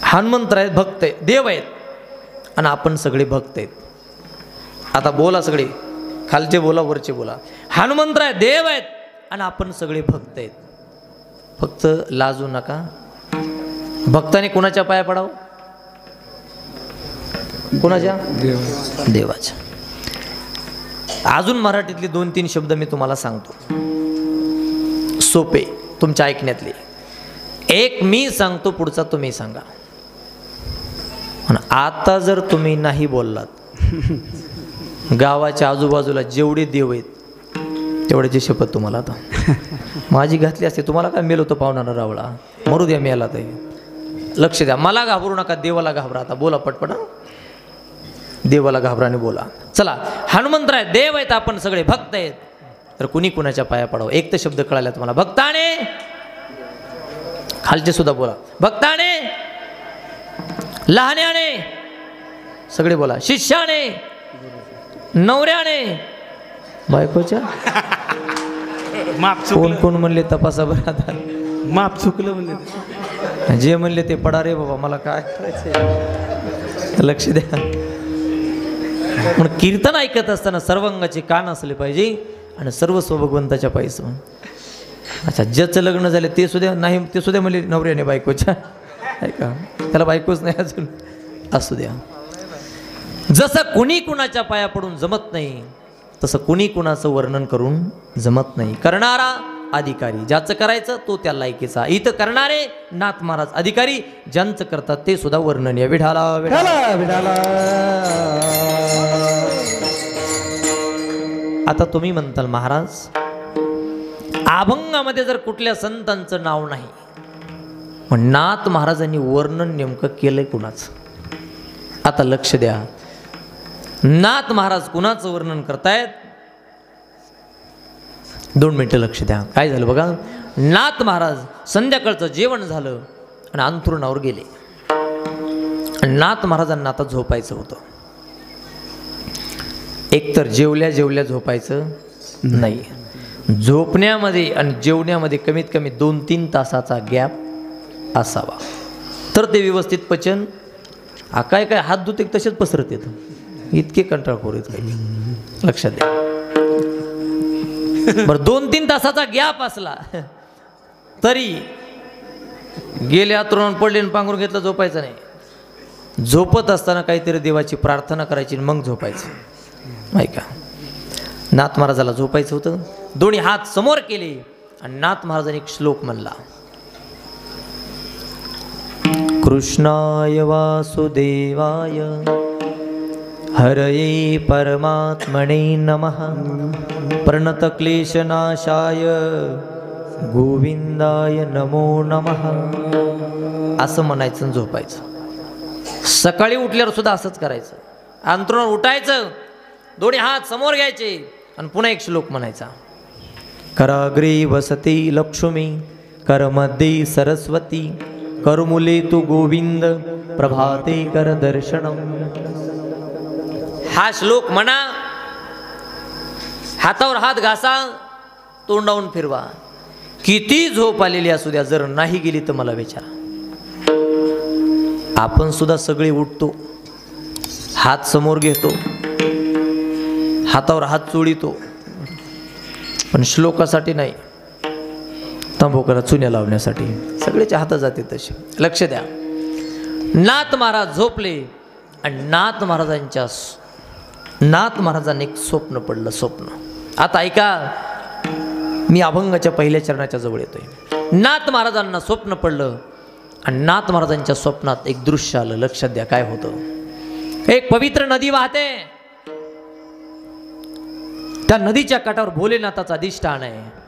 हनुमंत आहेत, भक्त आहेत, देव आहेत, आणि आपण सगळे भक्त आहेत. आता बोला सगळे, खालचे बोला वरचे बोला. हनुमंतराय देव आहेत आणि आपण सगळे भक्त आहेत. फक्त लाजू नका. भक्ताने कुणाच्या पाया पडावं, कुणाच्या, देवाच्या. अजून मराठीतले 2-3 शब्द मी तुम्हाला सांगतो, सोपे तुमच्या ऐकण्यातले. एक मी सांगतो, पुढचा तुम्ही सांगा. आता जर तुम्ही नाही बोललात, गावाच्या आजूबाजूला जेवढे देव आहेत तेवढ्याची शपथ तुम्हाला आता माझी घातली असते. तुम्हाला काय मेल होतं पाहुणा रावळा, मरू द्या मेला ते. लक्ष द्या, मला घाबरू नका, देवाला घाबरा. आता बोला पटपट, देवाला घाबराने बोला. चला, हनुमंतराय देव आहेत, आपण सगळे भक्त आहेत, तर कुणी कुणाच्या पाया पडावं. एक तर शब्द कळाला तुम्हाला, भक्ताने. खालचे सुद्धा बोला, भक्ताने, लहान्याने, सगळे बोला, शिष्याने, नवऱ्याने, बायकोच्या. माप कोण कोण म्हणले तपासा बरं आता. माप चुकलं म्हणले, जे म्हणले ते पडा रे बाबा, मला काय करायचं. लक्ष द्या. म्हणून कीर्तन ऐकत असताना सर्वांगाचे कान असले पाहिजे आणि सर्वस्व भगवंताच्या पायीचं. अच्छा, ज्याचं लग्न झाले ते सुद्धा नाही, ते सुद्धा म्हणले नवऱ्याने बायकोच्या, ऐका त्याला बायकोच नाही अजून, असू द्या. जसं कुणी कुणाच्या पाया पडून जमत नाही, तसं कुणी कुणाचं वर्णन करून जमत नाही. करणारा अधिकारी, ज्याचं करायचं तो त्या लायकीचा. इथं करणारे नाथ महाराज, अधिकारी ज्यांचं करतात ते सुद्धा वर्णनीय. विठाला विठाला विठाला. आता तुम्ही म्हणताल महाराज अभंगामध्ये जर कुठल्या संतांचं नाव नाही, पण नाथ महाराजांनी वर्णन नेमकं केलंय कुणाचं. आता लक्ष द्या, नाथ महाराज कुणाचं वर्णन करतायत, 2 मिनिटं लक्ष द्या. काय झालं बघा, नाथ महाराज संध्याकाळचं जेवण झालं आणि अंथरुणावर गेले. नाथ महाराजांना आता झोपायचं होतं. एकतर जेवल्या जेवल्या झोपायचं नाही, झोपण्यामध्ये आणि जेवण्यामध्ये कमीत कमी 2-3 तासाचा गॅप असावा, तर ते व्यवस्थित पचन. काय काय हात धुते तसेच पसरत येतं, इतके कंटाळखोर आहेत काही. लक्षात द्या बरं. 2-3 तासाचा गॅप असला तरी गेले आतरून पडले आणि पांघरून घेतलं, झोपायचं नाही. झोपत असताना काहीतरी देवाची प्रार्थना करायची, मग झोपायचं. ऐका, नाथ महाराजाला झोपायचं होतं, दोन्ही हात समोर केले आणि नाथ महाराजांनी एक श्लोक म्हणला, कृष्णाय वासुदेवाय हरये परमात्मने नमः प्रणतक्लेशनाशाय गोविंदाय नमो नमः. असं म्हणायचं आणि झोपायचं. सकाळी उठल्यावर सुद्धा असंच करायचं. अंथरुणावर उठायचं, दोन्ही हात समोर घ्यायचे आणि पुन्हा एक श्लोक म्हणायचा, कराग्रे वसती लक्ष्मी करमध्ये सरस्वती करमुले तू गोविंद प्रभाते कर दर्शनम. हा श्लोक म्हणा, हातावर हात घासा, तोंडावून फिरवा. किती झोप आलेली असू द्या, जर नाही गेली तर मला विचारा. आपण सुद्धा सगळे उठतो, हात समोर घेतो, हातावर हात चोळीतो, पण श्लोकासाठी नाही, तांबोकरा चुन्या लावण्यासाठी सगळेच्या हातात जाते तसे. लक्ष द्या. नाथ महाराज झोपले आणि नाथ महाराजांनी एक स्वप्न पडलं. स्वप्न आता ऐका, मी अभंगाच्या पहिल्या चरणाच्या जवळ येतोय. नाथ महाराजांना स्वप्न पडलं आणि नाथ महाराजांच्या स्वप्नात एक दृश्य आलं. लक्षात द्या काय होतं. एक पवित्र नदी वाहते. त्या नदीच्या काठावर भोलेनाथाचा अधिष्ठान आहे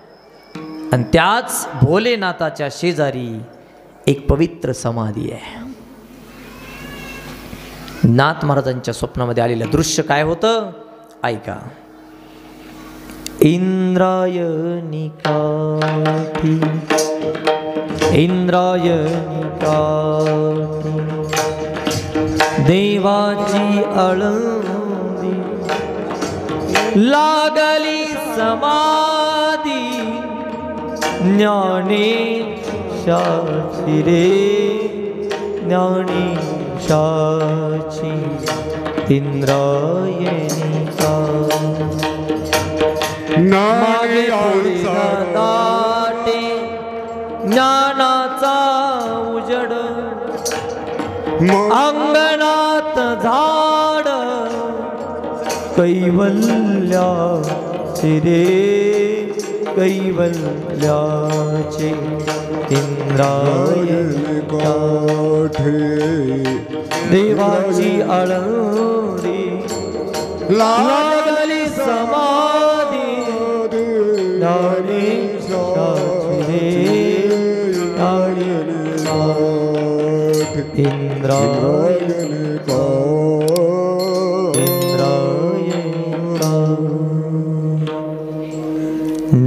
आणि त्याच भोलेनाथाच्या शेजारी एक पवित्र समाधी आहे. नाथ महाराजांच्या स्वप्नामध्ये आलेलं दृश्य काय होतं ऐका. इंद्रायणी काठी देवाची आळंदी लागली समाधी ज्ञानेशाची रे ज्ञानेशाची इंद्रायणी मागे पुढे दाटे ज्ञानाचा उजड अंगणात झाड कैवल्याचे रे कैवल्याचे इंद्रायणी काठी देवाची आळंदी लागली समाधी ज्ञानेशाची रे इंद्रायणी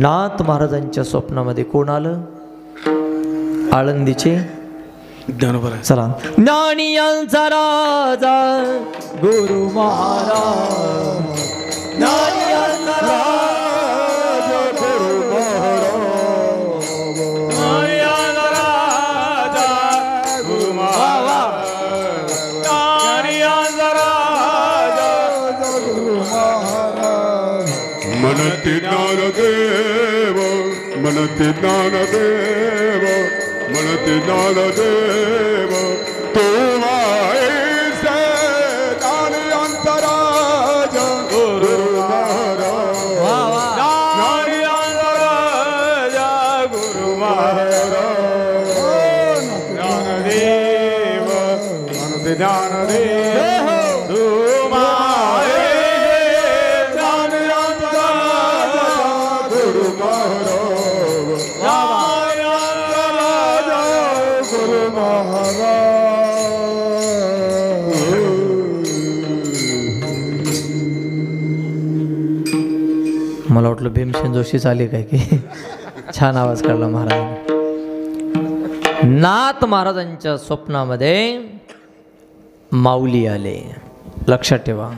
नाथ महाराजांच्या स्वप्नामध्ये कोण आलं. आळंदीचे ज्ञानोबा आहे. चला. ज्ञानियांचा राजा गुरु महाराज ज्ञानियांचा राजा गुरु महाराज ज्ञानियांचा राजा गुरु महाराज ज्ञानियांचा राजा गुरु महाराज मनते ज्ञानदेव मनते ज्ञानदेव मनते ज्ञानदेव तुमाईसे ज्ञानियांचा राजा गुरु महाराज ज्ञानियांचा राजा गुरु महाराज ज्ञानदेव मनते ज्ञानदेव मला वाटलं भीमसेन जोशी आले काय की छान आवाज काढला महाराज. नाथ महाराजांच्या स्वप्नामध्ये माऊली आले. लक्षात ठेवा,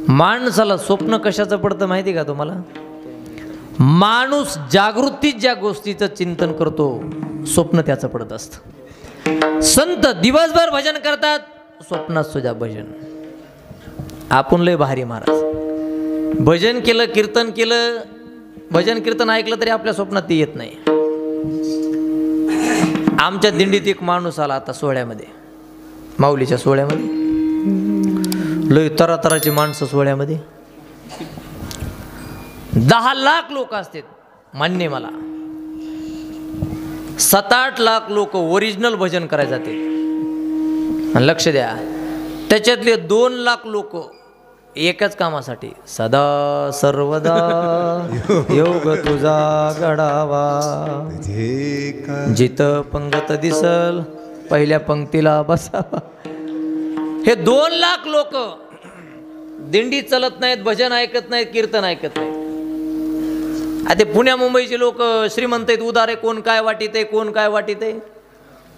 माणसाला स्वप्न कशाचं पडतं माहिती का तुम्हाला. माणूस जागृतीत ज्या गोष्टीचं चिंतन करतो स्वप्न त्याचं पडत असतं. संत दिवसभर भजन करतात, स्वप्नात सुद्धा भजन. आपण लय भारी महाराज, भजन केलं कीर्तन केलं, भजन कीर्तन ऐकलं तरी आपल्या स्वप्नात ते येत नाही. आमच्या दिंडीत एक माणूस आला आता सोहळ्यामध्ये, माऊलीच्या सोहळ्यामध्ये. लय तरातराची माणसं सोहळ्यामध्ये, 10 लाख लोक असतात मान्य मला. 7-8 लाख लोक ओरिजिनल भजन करायला जाते. लक्ष द्या, त्याच्यातले 2 लाख लोक एकच कामासाठी, सदा सर्वदा योग तुझा घडावा, जित पंगत दिसल पहिल्या पंक्तीला बसावा. हे 2 लाख लोक दिंडी चालत नाहीत, भजन ऐकत नाहीत, कीर्तन ऐकत नाहीत. आता पुण्या मुंबईचे लोक श्रीमंत आहेत, उदारे, कोण काय वाटीत आहे, कोण काय वाटीत आहे.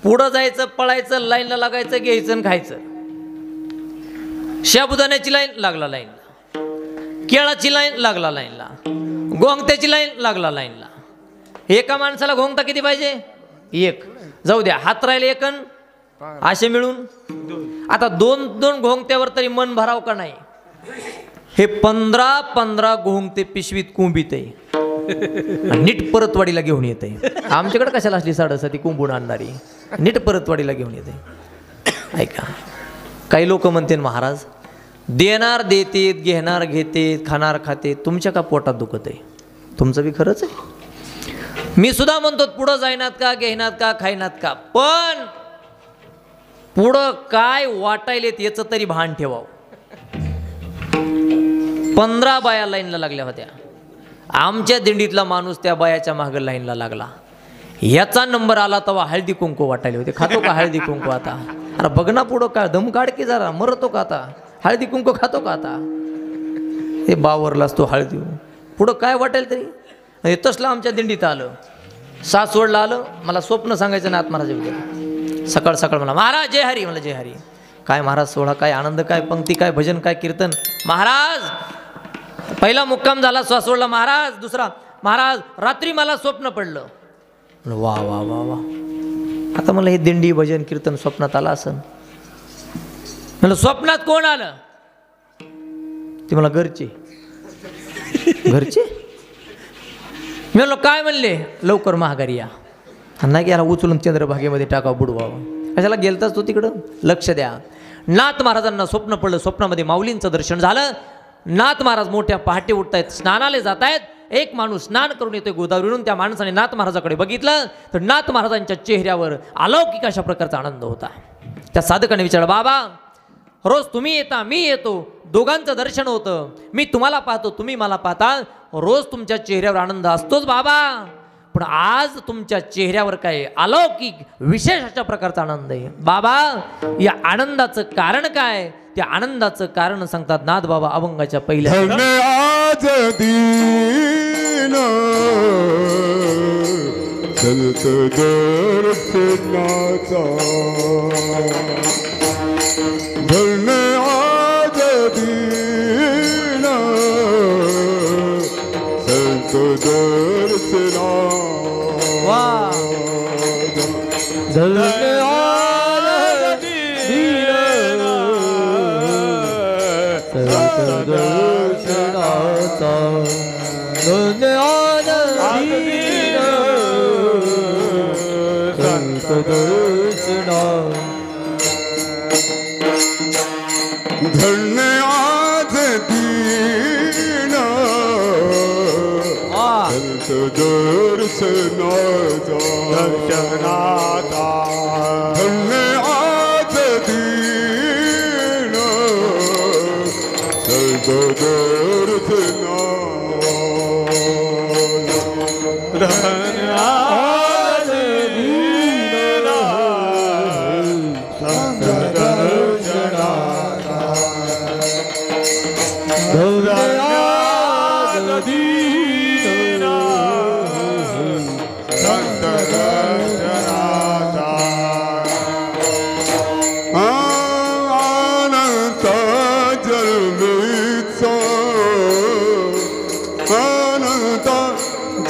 पुढं जायचं, पळायचं, लाईनला लागायचं, घ्यायचं आणि खायचं. शाबुदाण्याची लाईन लागला लाईनला, केळाची लाईन लागला लाईनला, गोंगत्याची लाईन लागला लाईनला. एका माणसाला घोंगता किती पाहिजे? 1. जाऊ द्या, हात राहिले 1 असे मिळून. आता 2-2 घोंगत्यावर तरी मन भराव का नाही. हे 15-15 घोंगते पिशवीत कोंबीत आहे. आणि नीट परतवाडीला घेऊन येते. आमच्याकडे कशाला असली साडेसाती कुंभून आणणारी, नीट परतवाडीला घेऊन येते. ऐका, काही लोक म्हणते महाराज देणार देतेत, घेणार घेतेत, खाणार खाते, तुमच्या का पोटात दुखत आहे? तुमचं बी खरंच आहे. मी सुद्धा म्हणतो पुढं जाईनात का, घेईनात का, खाईनात का, पण पुढं काय वाटायलेत याचं तरी भान ठेवावं. 15 बाया लाईनला लागल्या होत्या. आमच्या दिंडीतला माणूस त्या बायाच्या मागं लाईनला लागला. याचा नंबर आला तेव्हा हळदी कुंकू वाटायले होते. खातो का हळदी कुंकू आता? अरे बघ ना पुढं काय दम काढ की जरा, मरतो का आता? हळदी कुंकू खातो का आता? हे बावरलाच तो हळदी पुढं काय वाटेल तरी. हे तसलं आमच्या दिंडीत आलं, सासवडला आलं. मला स्वप्न सांगायचं नाही महाराज. सकाळ सकाळ मला महाराज जय हरी, मला जय हरी. काय महाराज सोहळा, काय आनंद, काय पंक्ती, काय भजन, काय कीर्तन. महाराज पहिला मुक्काम झाला सासवडला महाराज. दुसरा महाराज रात्री मला स्वप्न पडलं. वा वा वा वा. आता मला हे दिंडी भजन कीर्तन स्वप्नात आलं असं. म्हणलं स्वप्नात कोण आलं? ते मला घरचे. घरचे? मी म्हणलो काय म्हणले? लवकर महागारी या. नाही की याला उचलून चंद्रभागेमध्ये टाकावं, बुडवावं. कशाला गेलताच तो तिकडं? लक्ष द्या. नाथ महाराजांना स्वप्न पडलं. स्वप्नामध्ये माऊलींचं दर्शन झालं. नाथ महाराज मोठ्या पहाटे उठतायत, स्नानाला जात आहेत. एक माणूस स्नान करून येतोय गोदावरीवरून. त्या माणसाने नाथ महाराजाकडे बघितलं तर नाथ महाराजांच्या चेहऱ्यावर अलौकिक अशा प्रकारचा आनंद होता. त्या साधकाने विचारलं, बाबा रोज तुम्ही येता, मी येतो, दोघांचं दर्शन होतं. मी तुम्हाला पाहतो, तुम्ही मला पाहता, रोज तुमच्या चेहऱ्यावर आनंद असतोच बाबा, पण आज तुमच्या चेहऱ्यावर काय अलौकिक विशेष अशा प्रकारचा आनंद आहे. बाबा या आनंदाचं कारण काय? त्या आनंदाचं कारण सांगतात नाथ बाबा अभंगाच्या पहिल्या. आज दीन चलत दर्शनाचा, धन आज दीन चलत दर्शना. वा धन्य आज दीन दर्शनाचा, धन्य आज दीन दर्शना.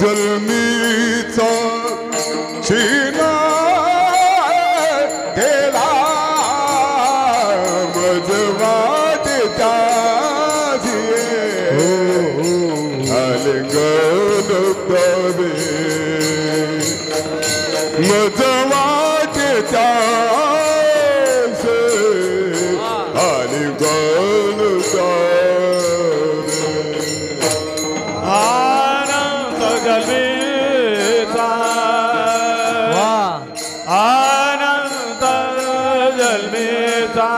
जन्मीचा शिना गेला मजवाटच्या अलगनवे मजवाटच्या अलगनवे आनंद जन्मेचा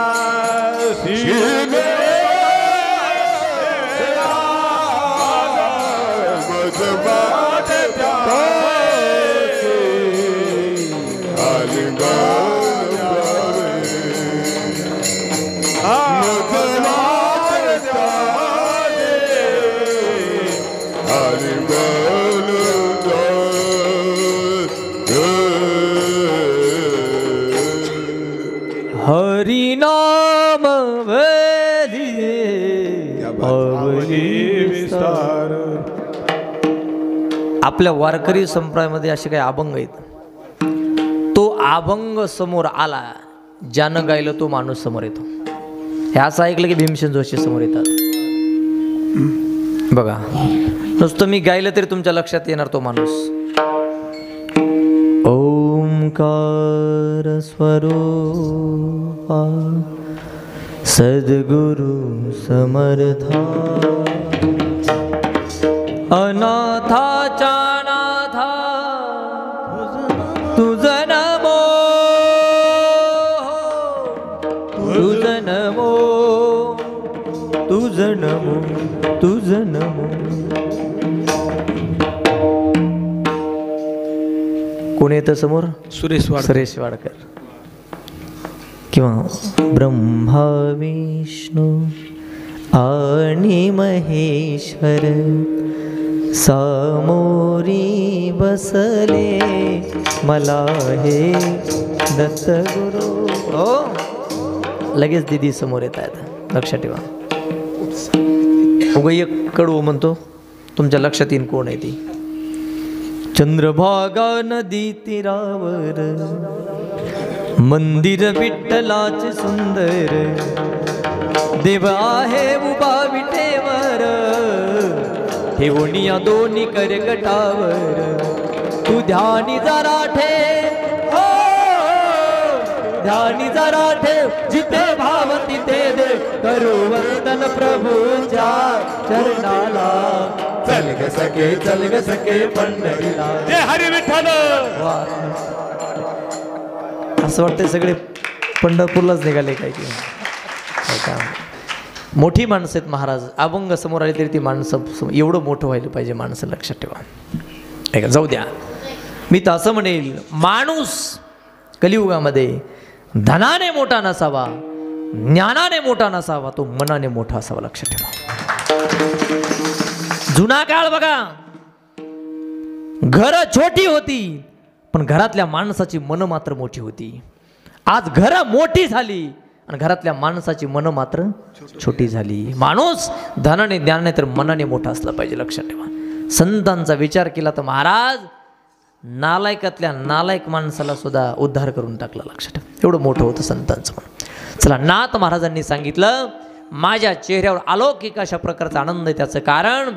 हरिनाम विस्तार. आपल्या वारकरी संप्रदायामध्ये असे काही अभंग आहेत. तो अभंग समोर आला, ज्यानं गायलं तो माणूस समोर येतो. हे असं ऐकलं की भीमसेन जोशी समोर येतात. बघा नुसतं मी गायलं तरी तुमच्या लक्षात येणार तो माणूस. ओंकार स्वरूपा सद्गुरु समर्था अनाथाच्या नाथा तुझ नमो तुझ नमो तुझ नमो तुझ नमो. कोण येतं समोर? सुरेश सुरेश वाडकर. किंवा ब्रह्मा विष्णू आणि महेश्वर सामोरी बसले मला हे दत्तगुरु. हो लगेच दिदी समोर येत आहेत, लक्षात ठेवा. उगा एक कडवं म्हणतो, तुमच्या लक्षात येईन कोण आहे ती. चंद्रभागा नदी तीरावर मंदिर विठ्ठलाचे सुंदर देव आहे उभा विटेवर ठेवून या दोन्ही करगटावर तू ध्यानी जरा ठेव, हो ध्यानी जरा ठेव, जिथे भाव तिथे दे करू वंदन प्रभूच्या चरणाला. चल ग सखे पंढरीला. जय हरी विठ्ठल. असं वाटतंय सगळे पंढरपूरलाच निघाले काय की. मोठी माणसं आहेत महाराज. अभंग समोर आली तरी ती माणसं एवढं मोठं व्हायला पाहिजे माणसं, लक्षात ठेवा. ऐका जाऊ द्या. मी तर असं म्हणेल, माणूस कलियुगामध्ये धनाने मोठा नसावा, ज्ञानाने मोठा नसावा, तो मनाने मोठा असावा, लक्षात ठेवा. जुना काळ बघा, घरं छोटी होती पण घरातल्या माणसाची मनं मात्र मोठी होती. आज घरं मोठी झाली आणि घरातल्या माणसाची मनं मात्र छोटी झाली. माणूस धनाने ज्ञानाने तर मनाने मोठा असला पाहिजे, लक्षात ठेवा. संतांचा विचार केला तर महाराज नालायकातल्या नालायक माणसाला सुद्धा उद्धार करून टाकला, लक्षात ठेवा. एवढं मोठं होतं संतांचं मन. चला, नाथ महाराजांनी सांगितलं माझ्या चेहऱ्यावर अलौकिक अशा प्रकारचा आनंद आहे. त्याचं कारण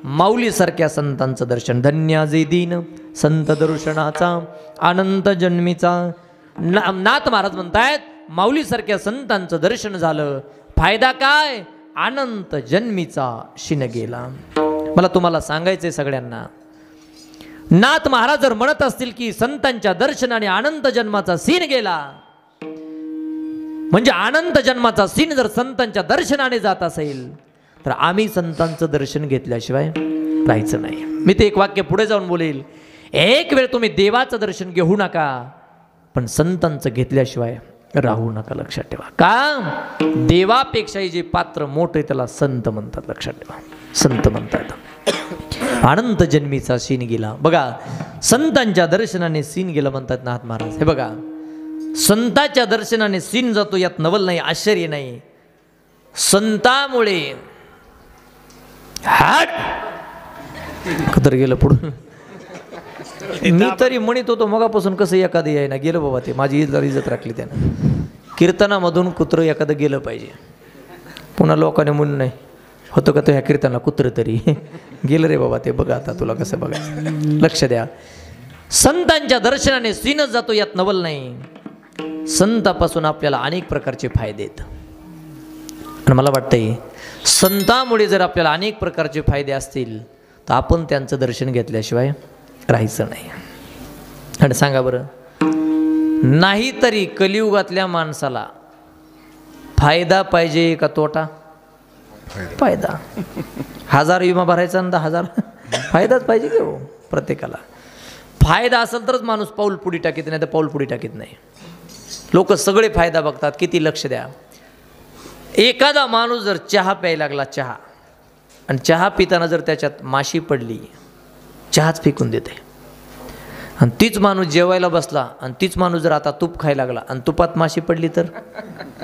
माऊलीसारख्या संतांचं दर्शन. धन्य जे दिन संत दर्शनाचा अनंत जन्मीचा. नाथ महाराज म्हणतायत माऊलीसारख्या संतांचं दर्शन झालं, फायदा काय? अनंत जन्मीचा शिन गेला. मला तुम्हाला सांगायचंय सगळ्यांना, नाथ महाराज जर म्हणत असतील की संतांच्या दर्शनाने अनंत जन्माचा सीन गेला, म्हणजे अनंत जन्माचा सीन जर संतांच्या दर्शनाने जात असेल तर आम्ही संतांचं दर्शन घेतल्याशिवाय राहायचं नाही. मी ते एक वाक्य पुढे जाऊन बोलेल. एक वेळ तुम्ही देवाचं दर्शन घेऊ नका, पण संतांचं घेतल्याशिवाय राहू नका, लक्षात ठेवा. का? देवापेक्षाही जे पात्र मोठं आहे त्याला संत म्हणतात, लक्षात ठेवा. संत म्हणतात. अनंत जन्मीचा सीन गेला. बघा, संतांच्या दर्शनाने सीन गेलं म्हणतात नाथ महाराज. हे बघा, संतांच्या दर्शनाने सीन जातो यात नवल नाही, आश्चर्य नाही. संतामुळे हाट कदर गेलं पुढं. मी तरी म्हणत होतो मगापासून कसं एखादं यायना गेलं बाबा, ते माझी इज्जत राखली त्यानं. कीर्तनामधून कुत्रं एखादं गेलं पाहिजे. पुन्हा लोकांनी म्हणून नाही होतं का तो ह्या कीर्तनाला कुत्रं तरी गेलं रे बाबा, ते बघा आता तुला कसं बघायचं. लक्ष द्या, संतांच्या दर्शनाने सीनच जातो यात नवल नाही. संतापासून आपल्याला अनेक प्रकारचे फायदे आहेत. आणि मला वाटतंय संतामुळे जर आपल्याला अनेक प्रकारचे फायदे असतील तर आपण त्यांचं दर्शन घेतल्याशिवाय राहायचं नाही. आणि सांगा बरं, नाहीतरी कलियुगातल्या माणसाला फायदा पाहिजे का तोटा? फायदा. 1000 विमा भरायचा आणि 10,000 फायदाच पाहिजे की हो प्रत्येकाला. फायदा असेल तरच माणूस पाऊल पुढे टाकीत, नाही तर पाऊल पुढे टाकीत नाही. लोक सगळे फायदा बघतात. किती लक्ष द्या, एखादा माणूस जर चहा प्यायला लागला, चहा, आणि चहा पिताना जर त्याच्यात माशी पडली, चहाच फेकून देते. आणि तीच माणूस जेवायला बसला आणि तीच माणूस जर आता तूप खायला लागला आणि तुपात माशी पडली तर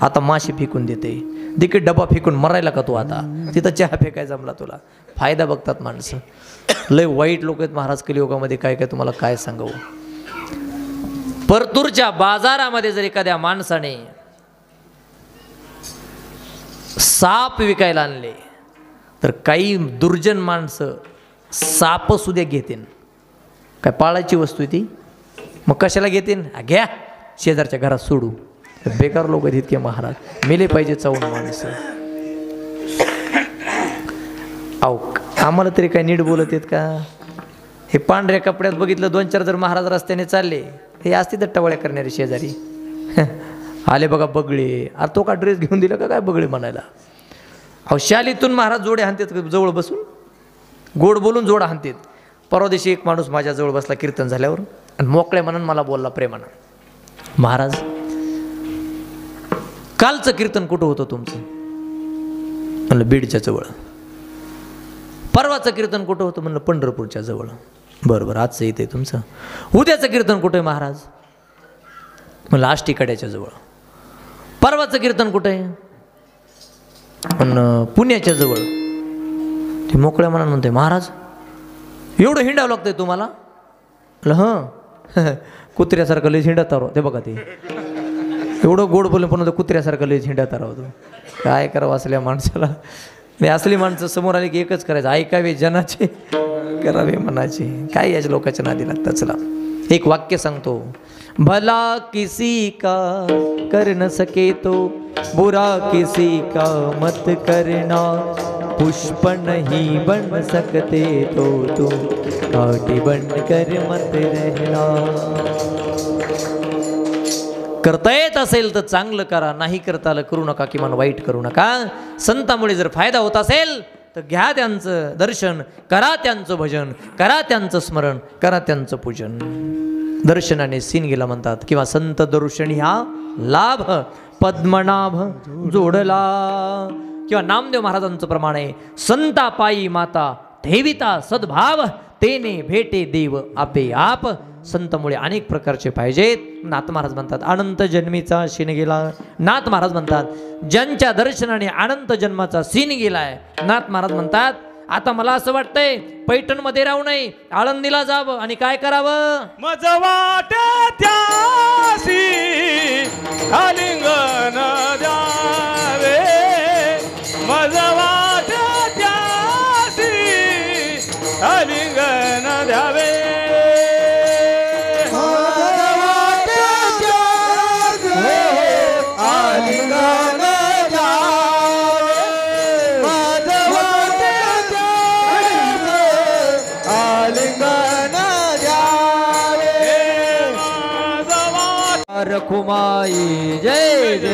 आता माशी फेकून देते. देखील डबा फेकून मरायला का तू? आता तिथं चहा फेकायचा जमला तुला. फायदा बघतात माणसं. लय वाईट लोक आहेत महाराज कलियुगामध्ये. काय काय तुम्हाला काय सांगावं. परतूरच्या बाजारामध्ये जर एखाद्या माणसाने साप विकायला आणले तर काही दुर्जन माणसं साप सुद्धा घेतीन. काय पाळायची वस्तू आहे ती, मग कशाला घेतीन? घ्या शेजारच्या घरात सोडू. बेकार लोक आहेत इतके महाराज, मेले पाहिजे चावून माणसं. अहो आम्हाला तरी काय नीट बोलत आहेत का? हे पांढऱ्या कपड्यात बघितलं 2-4 जर महाराज रस्त्याने चालले, हे असते तर टवळ्या करणारे शेजारी. आले बघा बगळे, अरे तो का ड्रेस घेऊन दिला का काय बगळे म्हणायला? अहो शालीतून महाराज जोडे हाणतात जवळ बसून, गोड बोलून जोडा हाणतात. परवा दिवशी एक माणूस माझ्या जवळ बसला कीर्तन झाल्यावर आणि मोकळे म्हणून मला बोलला प्रेमानं, महाराज कालचं कीर्तन कुठं होतं तुमचं? म्हणलं बीडच्या जवळ. परवाचं कीर्तन कुठं होतं? म्हणलं पंढरपूरच्या जवळ. बरं आजचं इथे तुमचं. उद्याचं कीर्तन कुठं आहे महाराज? म्हणलं आष्टीकड्याच्या जवळ. परवाचं कीर्तन कुठं आहे? म्हणलं पुण्याच्या जवळ. ते मोकळ्या मनानं म्हणते, महाराज एवढं हिंडावं लागतंय तुम्हाला? म्हणलं हां. कुत्र्यासारखं लयच हिंडत राहतो. ते बघा ते एवढं गोड बोलून पण कुत्र्यासारखं लयच हिंडत राहतो. काय करावं असल्या माणसाला? मी असली माणसं समोर आली की एकच करायचं, ऐकावे जनाचे करावे मनाचे. काय याच्या लोकांच्या नादी लागतात. चला एक वाक्य सांगतो. भला किसी का कर न सके तो बुरा किसी का मत करना, पुष्प नहीं बन सकते तो तुम कांटे बन कर मत रहना. करता येत असेल तर चांगलं करा, नाही करता आलं करू नका, किमान वाईट करू नका. संतामुळे जर फायदा होत असेल तर घ्या त्यांचं दर्शन, करा त्यांचं भजन, करा त्यांचं स्मरण, करा त्यांचं पूजन. दर्शनाने सीन गेला म्हणतात, किंवा संत दर्शन ह्या लाभ पद्मनाभ जोडला. किंवा नामदेव महाराजांचं प्रमाण आहे, संता पायी माता ठेविता सद्भाव, तेने भेटे देव आपे आप. संतमुळे अनेक प्रकारचे पाहिजेत. नाथ महाराज म्हणतात अनंत जन्मीचा सीन गेला. नाथ महाराज म्हणतात ज्यांच्या दर्शनाने अनंत जन्माचा सीन गेलाय. नाथ महाराज म्हणतात आता मला असं वाटतंय पैठण मध्ये राहू नये, आळंदीला जावं आणि काय करावं? मज वाट त्यासी आलिंगन द्यावे, मज वाट त्यासी आलिंगन द्यावे. रखुमाई जय जय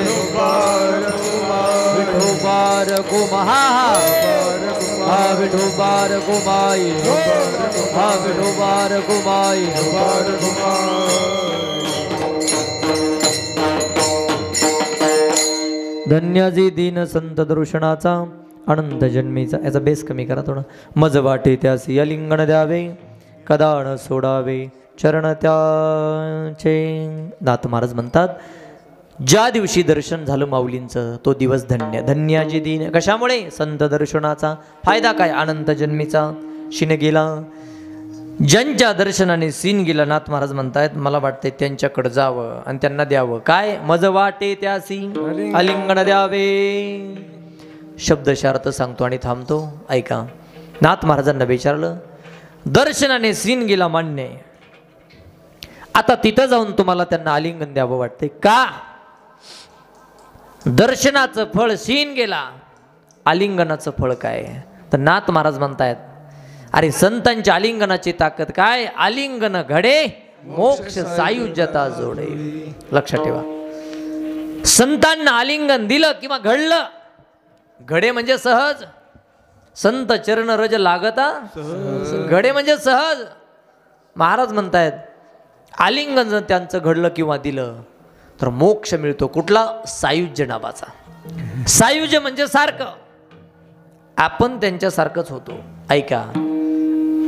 विठोबार कुमहा हा विठोबार कुमाई हा विठोबार कुमाई. धन्यजी दीन संत दर्शनाचा अनंत जन्मीचा. याचा बेस कमी करा थोडा. मज वाटे त्यासी अलिंगण द्यावे, कदा न सोडावे चरण त्याचे. नाथ महाराज म्हणतात ज्या दिवशी दर्शन झालं माऊलींचं तो दिवस धन्य. धन्याजी दिन कशामुळे? संत दर्शनाचा. फायदा काय? अनंत जन्मीचा शिन गेला. ज्यांच्या दर्शनाने सीन गेला नाथ महाराज म्हणतायत मला वाटते त्यांच्याकडे जावं आणि त्यांना द्यावं काय? मज वाटे त्यासी अलिंगण द्यावे. शब्दशार्थ सांगतो आणि थांबतो. ऐका. नाथ महाराजांना विचारलं दर्शनाने सीन गेला मान्य, आता तिथं जाऊन तुम्हाला त्यांना आलिंगन द्यावं वाटते का? दर्शनाचं फळ सीन गेला, आलिंगनाचं फळ काय? तर नाथ महाराज म्हणतायत अरे संतांच्या आलिंगनाची ताकद काय? आलिंगन घडे मोक्ष सायुज्यता जोडे. लक्षात ठेवा. संतांना आलिंगन दिलं किंवा घडलं, घडे म्हणजे सहज, संत चरण रज लागता घडे म्हणजे सहज. महाराज म्हणतायत आलिंगन जर त्यांचं घडलं किंवा दिलं तर मोक्ष मिळतो. कुठला? सायुज्य नावाचा. सायुज्य म्हणजे सारखं, आपण त्यांच्यासारखंच होतो. ऐका.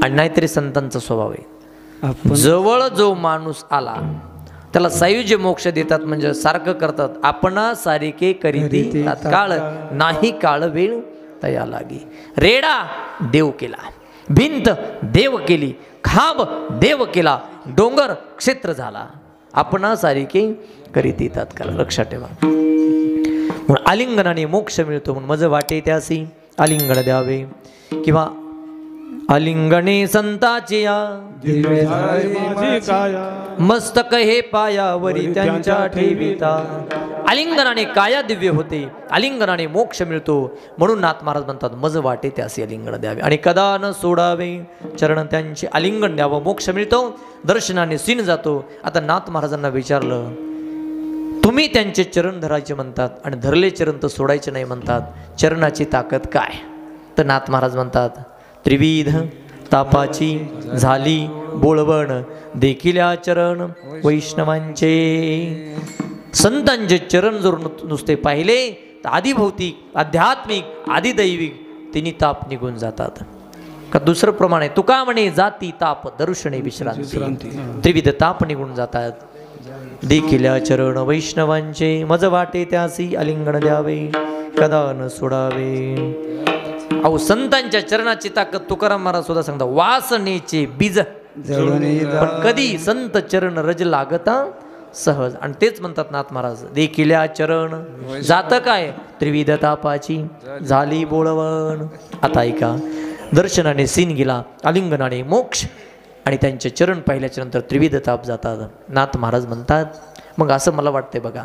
आणि नाहीतरी संतांचा स्वभाव आहे जवळ जो माणूस आला त्याला सायुज्य मोक्ष देतात, म्हणजे सारखं करतात. आपणा सारिके करीती तात्काळ, नाही काळ वेळ तया लागी. रेडा देव केला, भिंत देव केली, खांब देव केला, डोंगर क्षेत्र झाला. आपणा सारिके करीती तात्काळ. लक्षात ठेवा. म्हणून आलिंगनाने मोक्ष मिळतो. म्हणून मज वाटे त्यासी आलिंगन द्यावे. किंवा आलिंगणे संताची या दिव्य झाली माझी काया मस्तक हे पायावरी त्यांच्या ठेविता. आलिंगनाने काया दिव्य होते, आलिंगनाने मोक्ष मिळतो. म्हणून नाथ महाराज म्हणतात मज वाटे त्यासी आलिंगन द्यावे आणि कदा न सोडावे. चरण त्यांचे आलिंगन द्यावं, मोक्ष मिळतो, दर्शनाने सीन जातो. आता नाथ महाराजांना विचारलं, तुम्ही त्यांचे चरण धरायचे म्हणतात आणि धरले चरण तर सोडायचे नाही म्हणतात, चरणाची ताकद काय? तर नाथ महाराज म्हणतात, त्रिविध तापाची झाली बोळवण, देखिल्या चरण वैष्णवांचे. संतांचे चरण जर नुसते पाहिले तर आदिभौतिक, आध्यात्मिक, आदिदैविक तिन्ही ताप निघून जातात. का दुसरं प्रमाण आहे, तुका म्हणे जाती ताप दर्शने विश्रांती. त्रिविध ताप निघून जातात. देखिल्या चरण वैष्णवांचे मज वाटे त्यासी आलिंगन द्यावे कदा न सोडावे. अहो संतांच्या चरणाची ताकद तुकाराम महाराज सुद्धा सांगतात, वासनेचे बीज पण कधी संत चरण रज लागता सहज. आणि तेच म्हणतात नाथ महाराज, देखिल्या चरण जात काय त्रिविध तापाची झाली बोळवण. आता ऐका, दर्शनाने सीन गेला, आलिंगनाने मोक्ष आणि त्यांचे चरण पाहिल्याच्या नंतर त्रिविध ताप जातात. नाथ महाराज म्हणतात, मग असं मला वाटतंय बघा,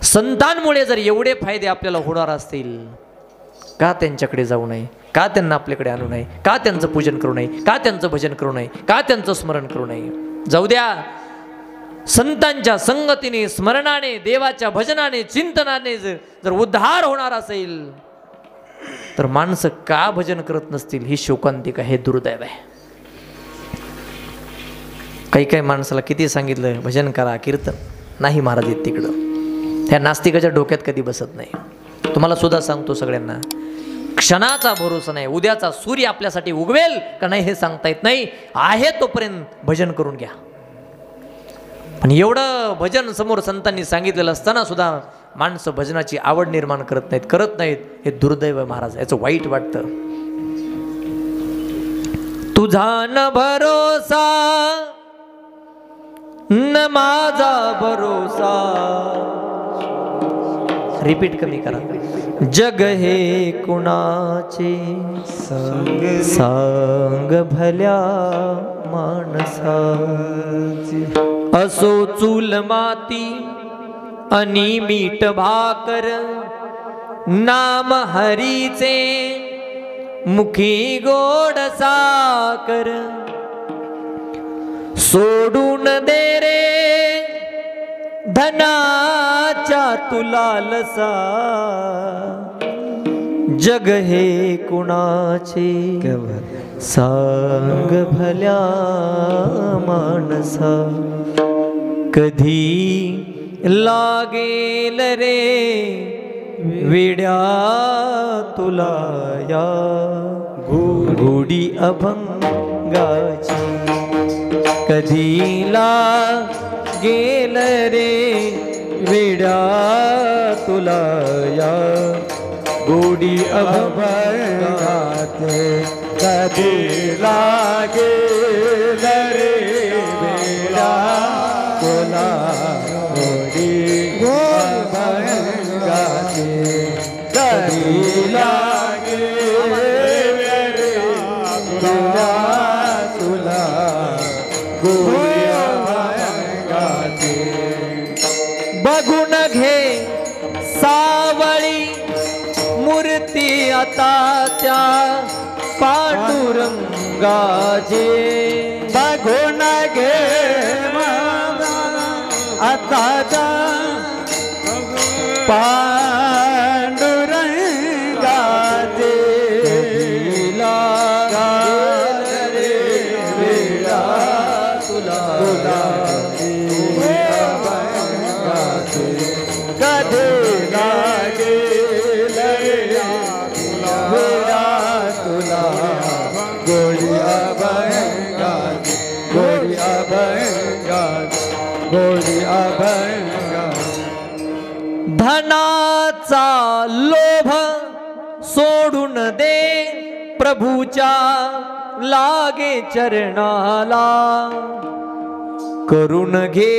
संतांमुळे जर एवढे फायदे आपल्याला होणार असतील, का त्यांच्याकडे जाऊ नये? का त्यांना आपल्याकडे आणू नये? का त्यांचं पूजन करू नये? का त्यांचं भजन करू नये? का त्यांचं स्मरण करू नये? जाऊ द्या, संतांच्या संगतीने, स्मरणाने, देवाच्या भजनाने, चिंतनाने जर उद्धार होणार असेल तर माणसं का भजन करत नसतील? ही शोकांतिका, हे दुर्दैव आहे. काही काही माणसाला किती सांगितलं भजन करा, कीर्तन नाही, महाराज येत तिकडं. ह्या नास्तिकाच्या डोक्यात कधी बसत नाही. तुम्हाला सुद्धा सांगतो सगळ्यांना, क्षणाचा भरोसा नाही, उद्याचा सूर्य आपल्यासाठी उगवेल का नाही हे सांगता येत नाही. आहे तोपर्यंत भजन करून घ्या. पण एवढं भजन समोर संतांनी सांगितलेलं असताना सुद्धा माणसं भजनाची आवड निर्माण करत नाहीत, हे दुर्दैव महाराज, याचं वाईट वाटतं. तुझा न भरोसा न माझा भरोसा, रिपीट कमी करा. जग हे कुणाचे सांग भल्या माणसा, असो चूल माती आणि मीठ भाकर, नाम हरीचे मुखी गोड साकर. सोडून दे रे धनाच्या तुलालसा, जग हे कुणाचे सांग भल्या माणसा. कधी लागेल रे वेड्या तुला या घोडी अभंगाची, कधी लागेल रे वेड्या तुला या गोडी अभंगाचे. कधी लागेल रे वेड्या तुला गोडी अभंगाचे. कधी लागेल रे वेड्या तुला गोडी अभंगाचे. बघून घे सावळी मूर्ती आता त्या पांडुरंगाचे. बघून घे आता पांडुरंगाचे. रे वेळा तुला कधी लागेल वेळा तुला गोडी अभंगाची. गोडी अभंगाची. गोडी अभंगाची. धनाचा लोभ सोडून दे प्रभूच्या लागे चरणाला. करून घे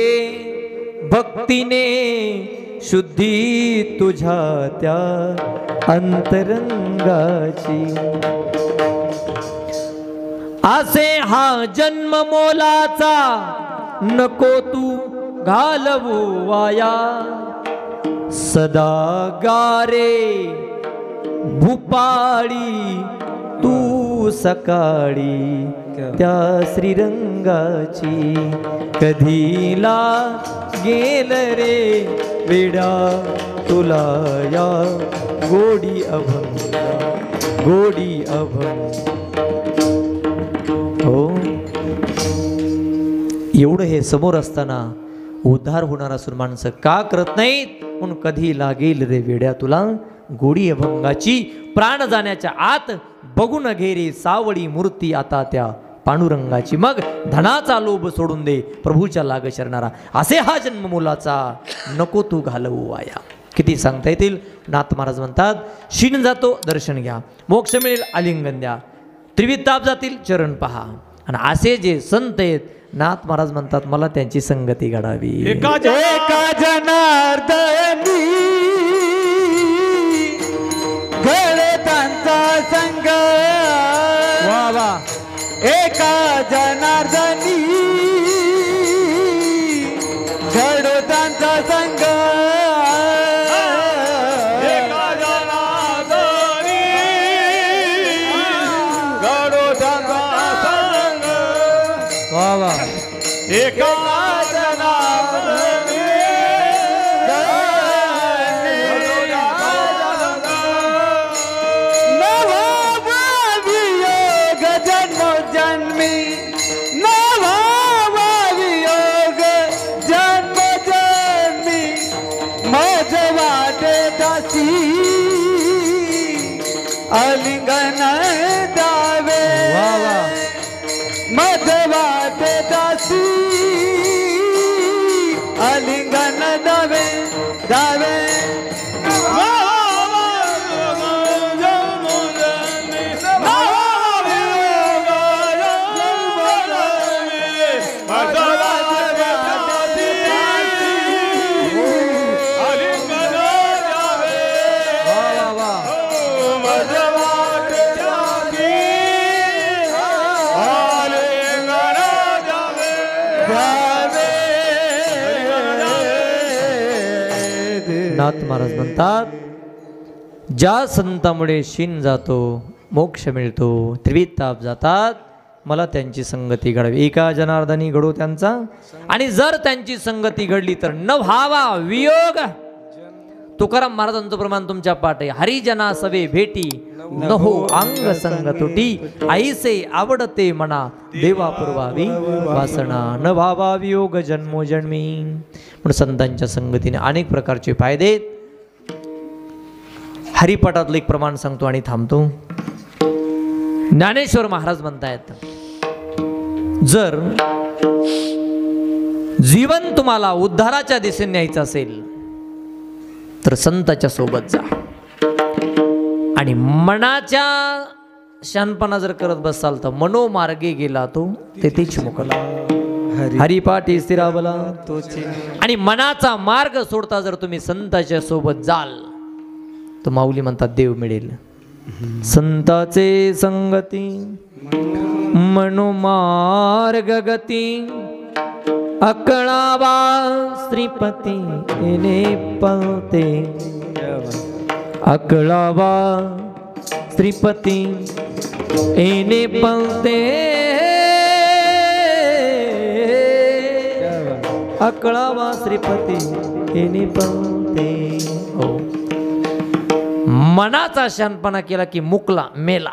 भक्तीने शुद्धी तुझ्या त्या अंतरंगाची. असे हा जन्म मोलाचा नको तू घालवू वाया सदा गारे भूपाळी तू सकाळी त्या श्रीरंगाची कधीला गेल रे वेडा तुला या गोडी अभंग गोडी अभंग. हो एवढं हे समोर असताना उद्धार होणार असून माणसं का करत नाहीत म्हणून कधी लागेल रे वेड्या तुला गोडी अभंगाची प्राण जाण्याच्या आत बघून घेरे सावळी मूर्ती आता त्या पांडुरंगाची मग धनाचा लोभ सोडून दे प्रभूच्या लाग शरणारा असे हा जन्म मुलाचा नको तू घालवू वाया. किती सांगता येतील. नाथ महाराज म्हणतात शीण जातो दर्शन घ्या मोक्ष मिळेल आलिंगन द्या त्रिविताप जातील चरण पहा. आणि असे जे संत आहेत नाथ महाराज म्हणतात मला त्यांची संगती घडावी. एका जनार्दनी घडे त्यांचा संग वा वा एका जनार्दनी घडो त्यांचा संग एका जनार्दनी घडो त्यांचा संग वा वा एका जनार्दनी नववियोग जन्मोजन्मी नववियोग जन्मोजन्मी मज वाटे दासी आलिंगन दावे वा वा मज वाटे दासी आलिंगन दावे दावे नाथ महाराज म्हणतात ज्या संतामुळे शीन जातो मोक्ष मिळतो त्रिविताप जातात मला त्यांची संगती घडावी. एका जनार्दनी घडो त्यांचा आणि जर त्यांची संगती घडली तर न व्हावा वियोग. तुकाराम महाराजांचं प्रमाण तुमच्या पाठ आहे हरिजना सवे भेटी न हो अंग संग तुटी आईसे आवडते मना देवा पुरवावी वासना न व्हावा वियोग जन्मोजन्मी. म्हणून संतांच्या संगतीने अनेक प्रकारचे फायदे आहेत. हरिपाठातलं एक प्रमाण सांगतो आणि थांबतो. ज्ञानेश्वर महाराज म्हणतायत जर जीवन तुम्हाला उद्धाराच्या दिशेने न्यायचं असेल तर संताच्या सोबत जा आणि मनाच्या शानपणा जर करत बसाल तर मनोमार्गे गेला तो तेथेच मुकला हरिपाठी स्थिरावला आणि मनाचा मार्ग सोडता जर तुम्ही संताच्या सोबत जाल तर माऊली म्हणतात देव मिळेल. संताचे संगती मनोमार्ग गती अकळावा श्रीपती येणे पळते अकळावा श्रीपती येणे पळते अकळावा श्रीपती येणे पळते. हो मनाचा शानपणा केला की मुकला मेला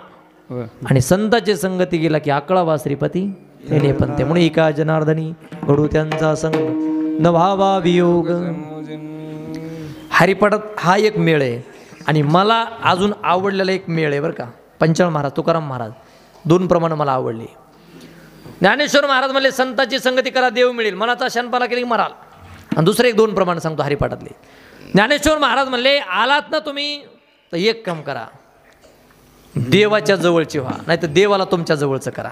आणि संताची संगती गेला की अकळावा श्रीपती येणे पळते. म्हणून एका जनार्दनी घडू त्यांचा संग न व्हावा वियोग. हरिपाठात हा एक मेळ आहे आणि मला अजून आवडलेला एक मेळ आहे बरं का. पंचाळ महाराज तुकाराम महाराज दोन प्रमाणे मला आवडले. ज्ञानेश्वर महाराज म्हणले संताची संगती करा देव मिळेल मनाचा शानपणा केला की मराल. आणि दुसरे एक दोन प्रमाण सांगतो हरिपाठातले. ज्ञानेश्वर महाराज म्हणले आलात ना तुम्ही तर एक काम करा देवाच्या जवळची व्हा नाही तर देवाला तुमच्या जवळचं करा.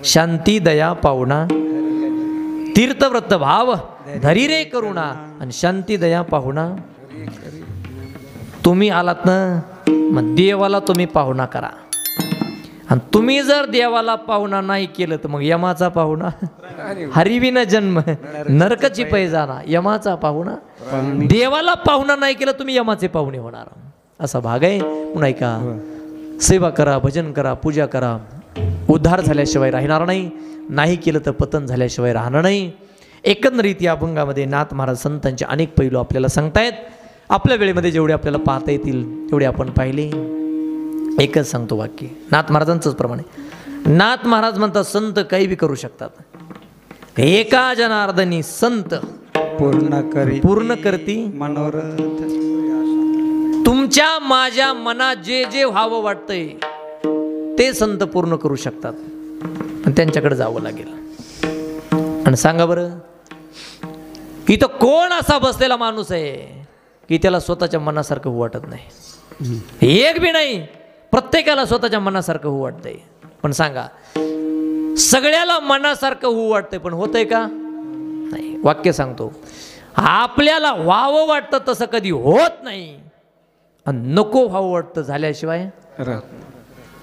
शांती दया पाहुणा तीर्थव्रत भाव धरी रे करुणा आणि शांती दया पाहुणा. तुम्ही आलात ना मग देवाला तुम्ही पाहुणा करा आणि तुम्ही जर देवाला पाहुणा नाही केलं तर मग यमाचा पाहुणा, हरिविन जन्म नरकची पैजाना, यमाचा पाहुणा. देवाला पाहुणा नाही केलं तुम्ही यमाचे पाहुणे होणार, असा भाग आहे. म्हणून ऐका, सेवा करा, भजन करा, पूजा करा, उद्धार झाल्याशिवाय राहणार नाही, नाही केलं तर पतन झाल्याशिवाय राहणार नाही. एकंदरीत या अभंगामध्ये नाथ महाराज संतांचे अनेक पैलू आपल्याला सांगतायत. आपल्या वेळेमध्ये जेवढे आपल्याला पाहता येतील तेवढे आपण पाहिले. एकच सांगतो वाक्य नाथ महाराजांचंच प्रमाणे. नाथ महाराज म्हणतात संत काही बी करू शकतात, एका जनार्दनी संत पूर्ण करती मनोरथ. तुमच्या माझ्या मनात जे जे व्हावं वाटतंय ते संत पूर्ण करू शकतात. आणि त्यांच्याकडे जावं लागेल. आणि सांगा बरं, इथं कोण असा बसलेला माणूस आहे की त्याला स्वतःच्या मनासारखं होऊ वाटत नाही? एक बी नाही. प्रत्येकाला स्वतःच्या मनासारखं होऊ वाटतंय. पण सांगा, सगळ्याला मनासारखं होऊ वाटतंय, पण होतंय का? नाही. वाक्य सांगतो, आपल्याला व्हावं वाटतं तसं कधी होत नाही, आणि नको व्हावं वाटतं झाल्याशिवाय.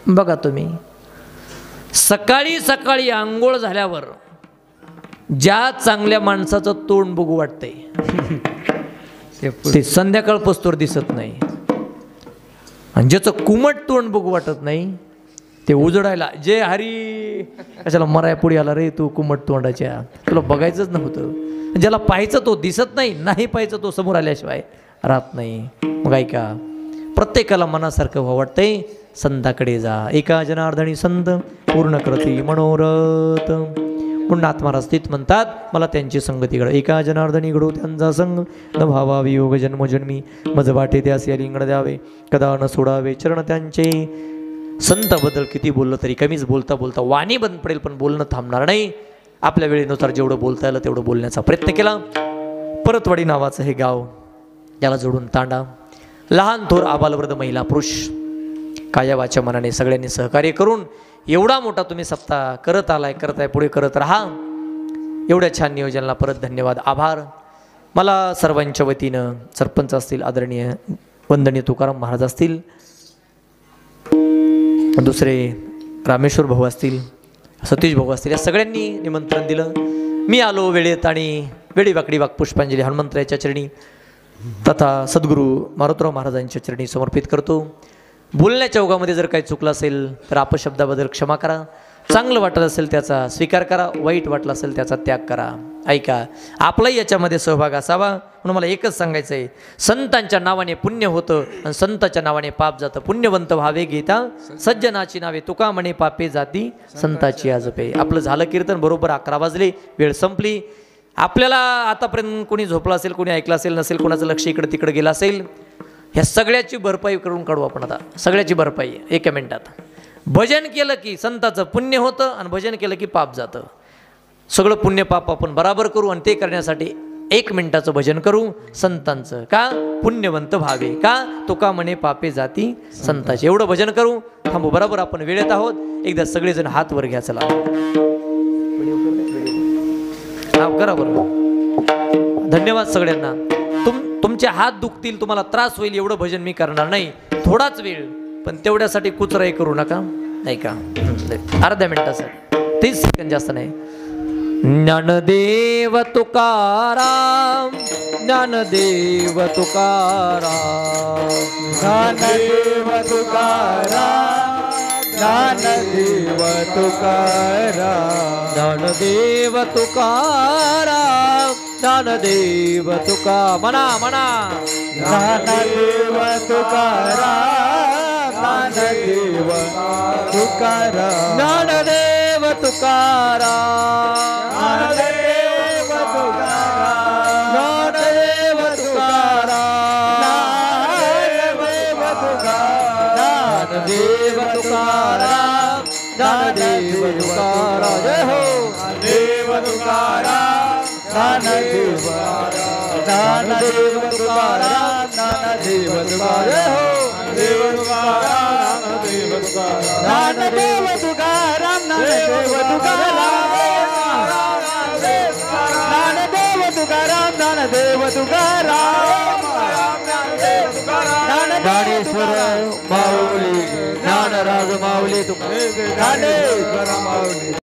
बघा तुम्ही, सकाळी सकाळी आंघोळ झाल्यावर ज्या चांगल्या माणसाचं तोंड बघू वाटतंय ते संध्याकाळ पस्तोर दिसत नाही, आणि ज्याचं कुमट तोंड बघू वाटत नाही ते उजडायला, जे हरी कशाला मराय पुढे आला रे तू कुमट तोंडाच्या, तुला बघायचंच नव्हतं. ज्याला पाहायचं तो दिसत नाही, नाही पाहायचं तो समोर आल्याशिवाय राहत नाही. मग ऐका, प्रत्येकाला मनासारखं व्हावं वाटतंय, संताकडे जा. एका जनार्दनी संत पूर्ण करती मनोरथ. म्हणून नाथ महाराज तीच म्हणतात, मला त्यांची संगती घड. एका जनार्दनी घडो त्यांचा संग, न भावा वियोग जन्मोजन्मी, मज वाटे त्यास लिंगण द्यावे, कदा न सोडावे चरण त्यांचे. संताबद्दल किती बोललं तरी कमीच. बोलता बोलता वाणी बंद पडेल, पण बोलणं थांबणार नाही. आपल्या वेळेनुसार जेवढं बोलता आलं तेवढं बोलण्याचा प्रयत्न केला. परतवाडी नावाचं हे गाव, याला जोडून तांडा. लहान थोर आबालवृद्ध महिला पुरुष काया वाच्या मनाने सगळ्यांनी सहकार्य करून एवढा मोठा तुम्ही सप्ताह करत आलाय, करत आहे, पुढे करत राहा. एवढ्या छान नियोजनाला परत धन्यवाद, आभार. मला सर्वांच्या वतीनं सरपंच असतील, आदरणीय वंदनीय तुकाराम महाराज असतील, दुसरे रामेश्वर भाऊ असतील, सतीश भाऊ असतील, या सगळ्यांनी निमंत्रण दिलं. मी आलो वेळेत आणि वेळीवाकडी वाक्पुष्पांजली हनुमंतरायाच्या चरणी तथा सद्गुरू मारुतराव महाराजांच्या चरणी समर्पित करतो. बोलण्याच्या ओघामध्ये जर काही चुकलं असेल तर अपशब्दाबद्दल क्षमा करा. चांगलं वाटत असेल त्याचा स्वीकार करा, वाईट वाटलं असेल त्याचा त्याग करा. ऐका, आपलाही याच्यामध्ये सहभाग असावा. म्हणून मला एकच सांगायचं आहे, संतांच्या नावाने पुण्य होतं आणि संतांच्या नावाने पाप जातं. पुण्यवंत व्हावे घेता सज्जनाची नावे, तुका म्हणे पापे जाती संताची आजपे. आपलं झालं कीर्तन, बरोबर 11 वाजले, वेळ संपली. आपल्याला आतापर्यंत कोणी झोपलं असेल, कोणी ऐकलं असेल नसेल, कोणाचं लक्ष इकडे तिकडे गेलं असेल, ह्या सगळ्याची भरपाई करून काढू आपण आता. सगळ्याची भरपाई एका मिनिटात. भजन केलं की संताचं पुण्य होतं आणि भजन केलं की पाप जातं. सगळं पुण्य पाप आपण बराबर करू आणि ते करण्यासाठी 1 मिनिटाचं भजन करू संतांचं. का? पुण्यवंत व्हावे. का? तुका म्हणे पापे जाती संताचे. एवढं भजन करू. थांबू, बरोबर आपण वेळेत आहोत. एकदा सगळेजण हात वर घ्या. चला करा बरोबर. धन्यवाद सगळ्यांना. तुमचे हात दुखतील, तुम्हाला त्रास होईल एवढं भजन मी करणार नाही. थोडाच वेळ, पण तेवढ्यासाठी कुचराई करू नका. नाही का, अर्ध्या मिनिटासाठी, 30 सेकंद, जास्त नाही. ज्ञानदेव तुकाराम, ज्ञानदेव तुकाराम, ज्ञानदेव तुकाराम, ज्ञानदेव तुकाराम, ज्ञानदेव तुकाराम, ज्ञानदेव तुका. म्हणा म्हणा, ज्ञानदेव तुकाराम, ज्ञानदेव तुकाराम, ज्ञानदेव तुकाराम, ज्ञानदेव तुकाराम, ज्ञानदेव तुकाराम, ज्ञानदेव तुकाराम, ज्ञानदेव तुकाराम. जय हो देव तुकाराम, ज्ञानदेव, ज्ञानदेव तुकाराम, ज्ञानदेव तुकाराम. जय हो देव तुकाराम, देव तुकाराम, ज्ञानदेव तुकाराम, ज्ञानदेव तुकाराम, ज्ञानदेव तुकाराम, ज्ञानदेव तुकाराम, ज्ञानदेव तुकाराम, ज्ञानेश्वर माऊली ज्ञानराज माऊली ज्ञानेश्वर माऊली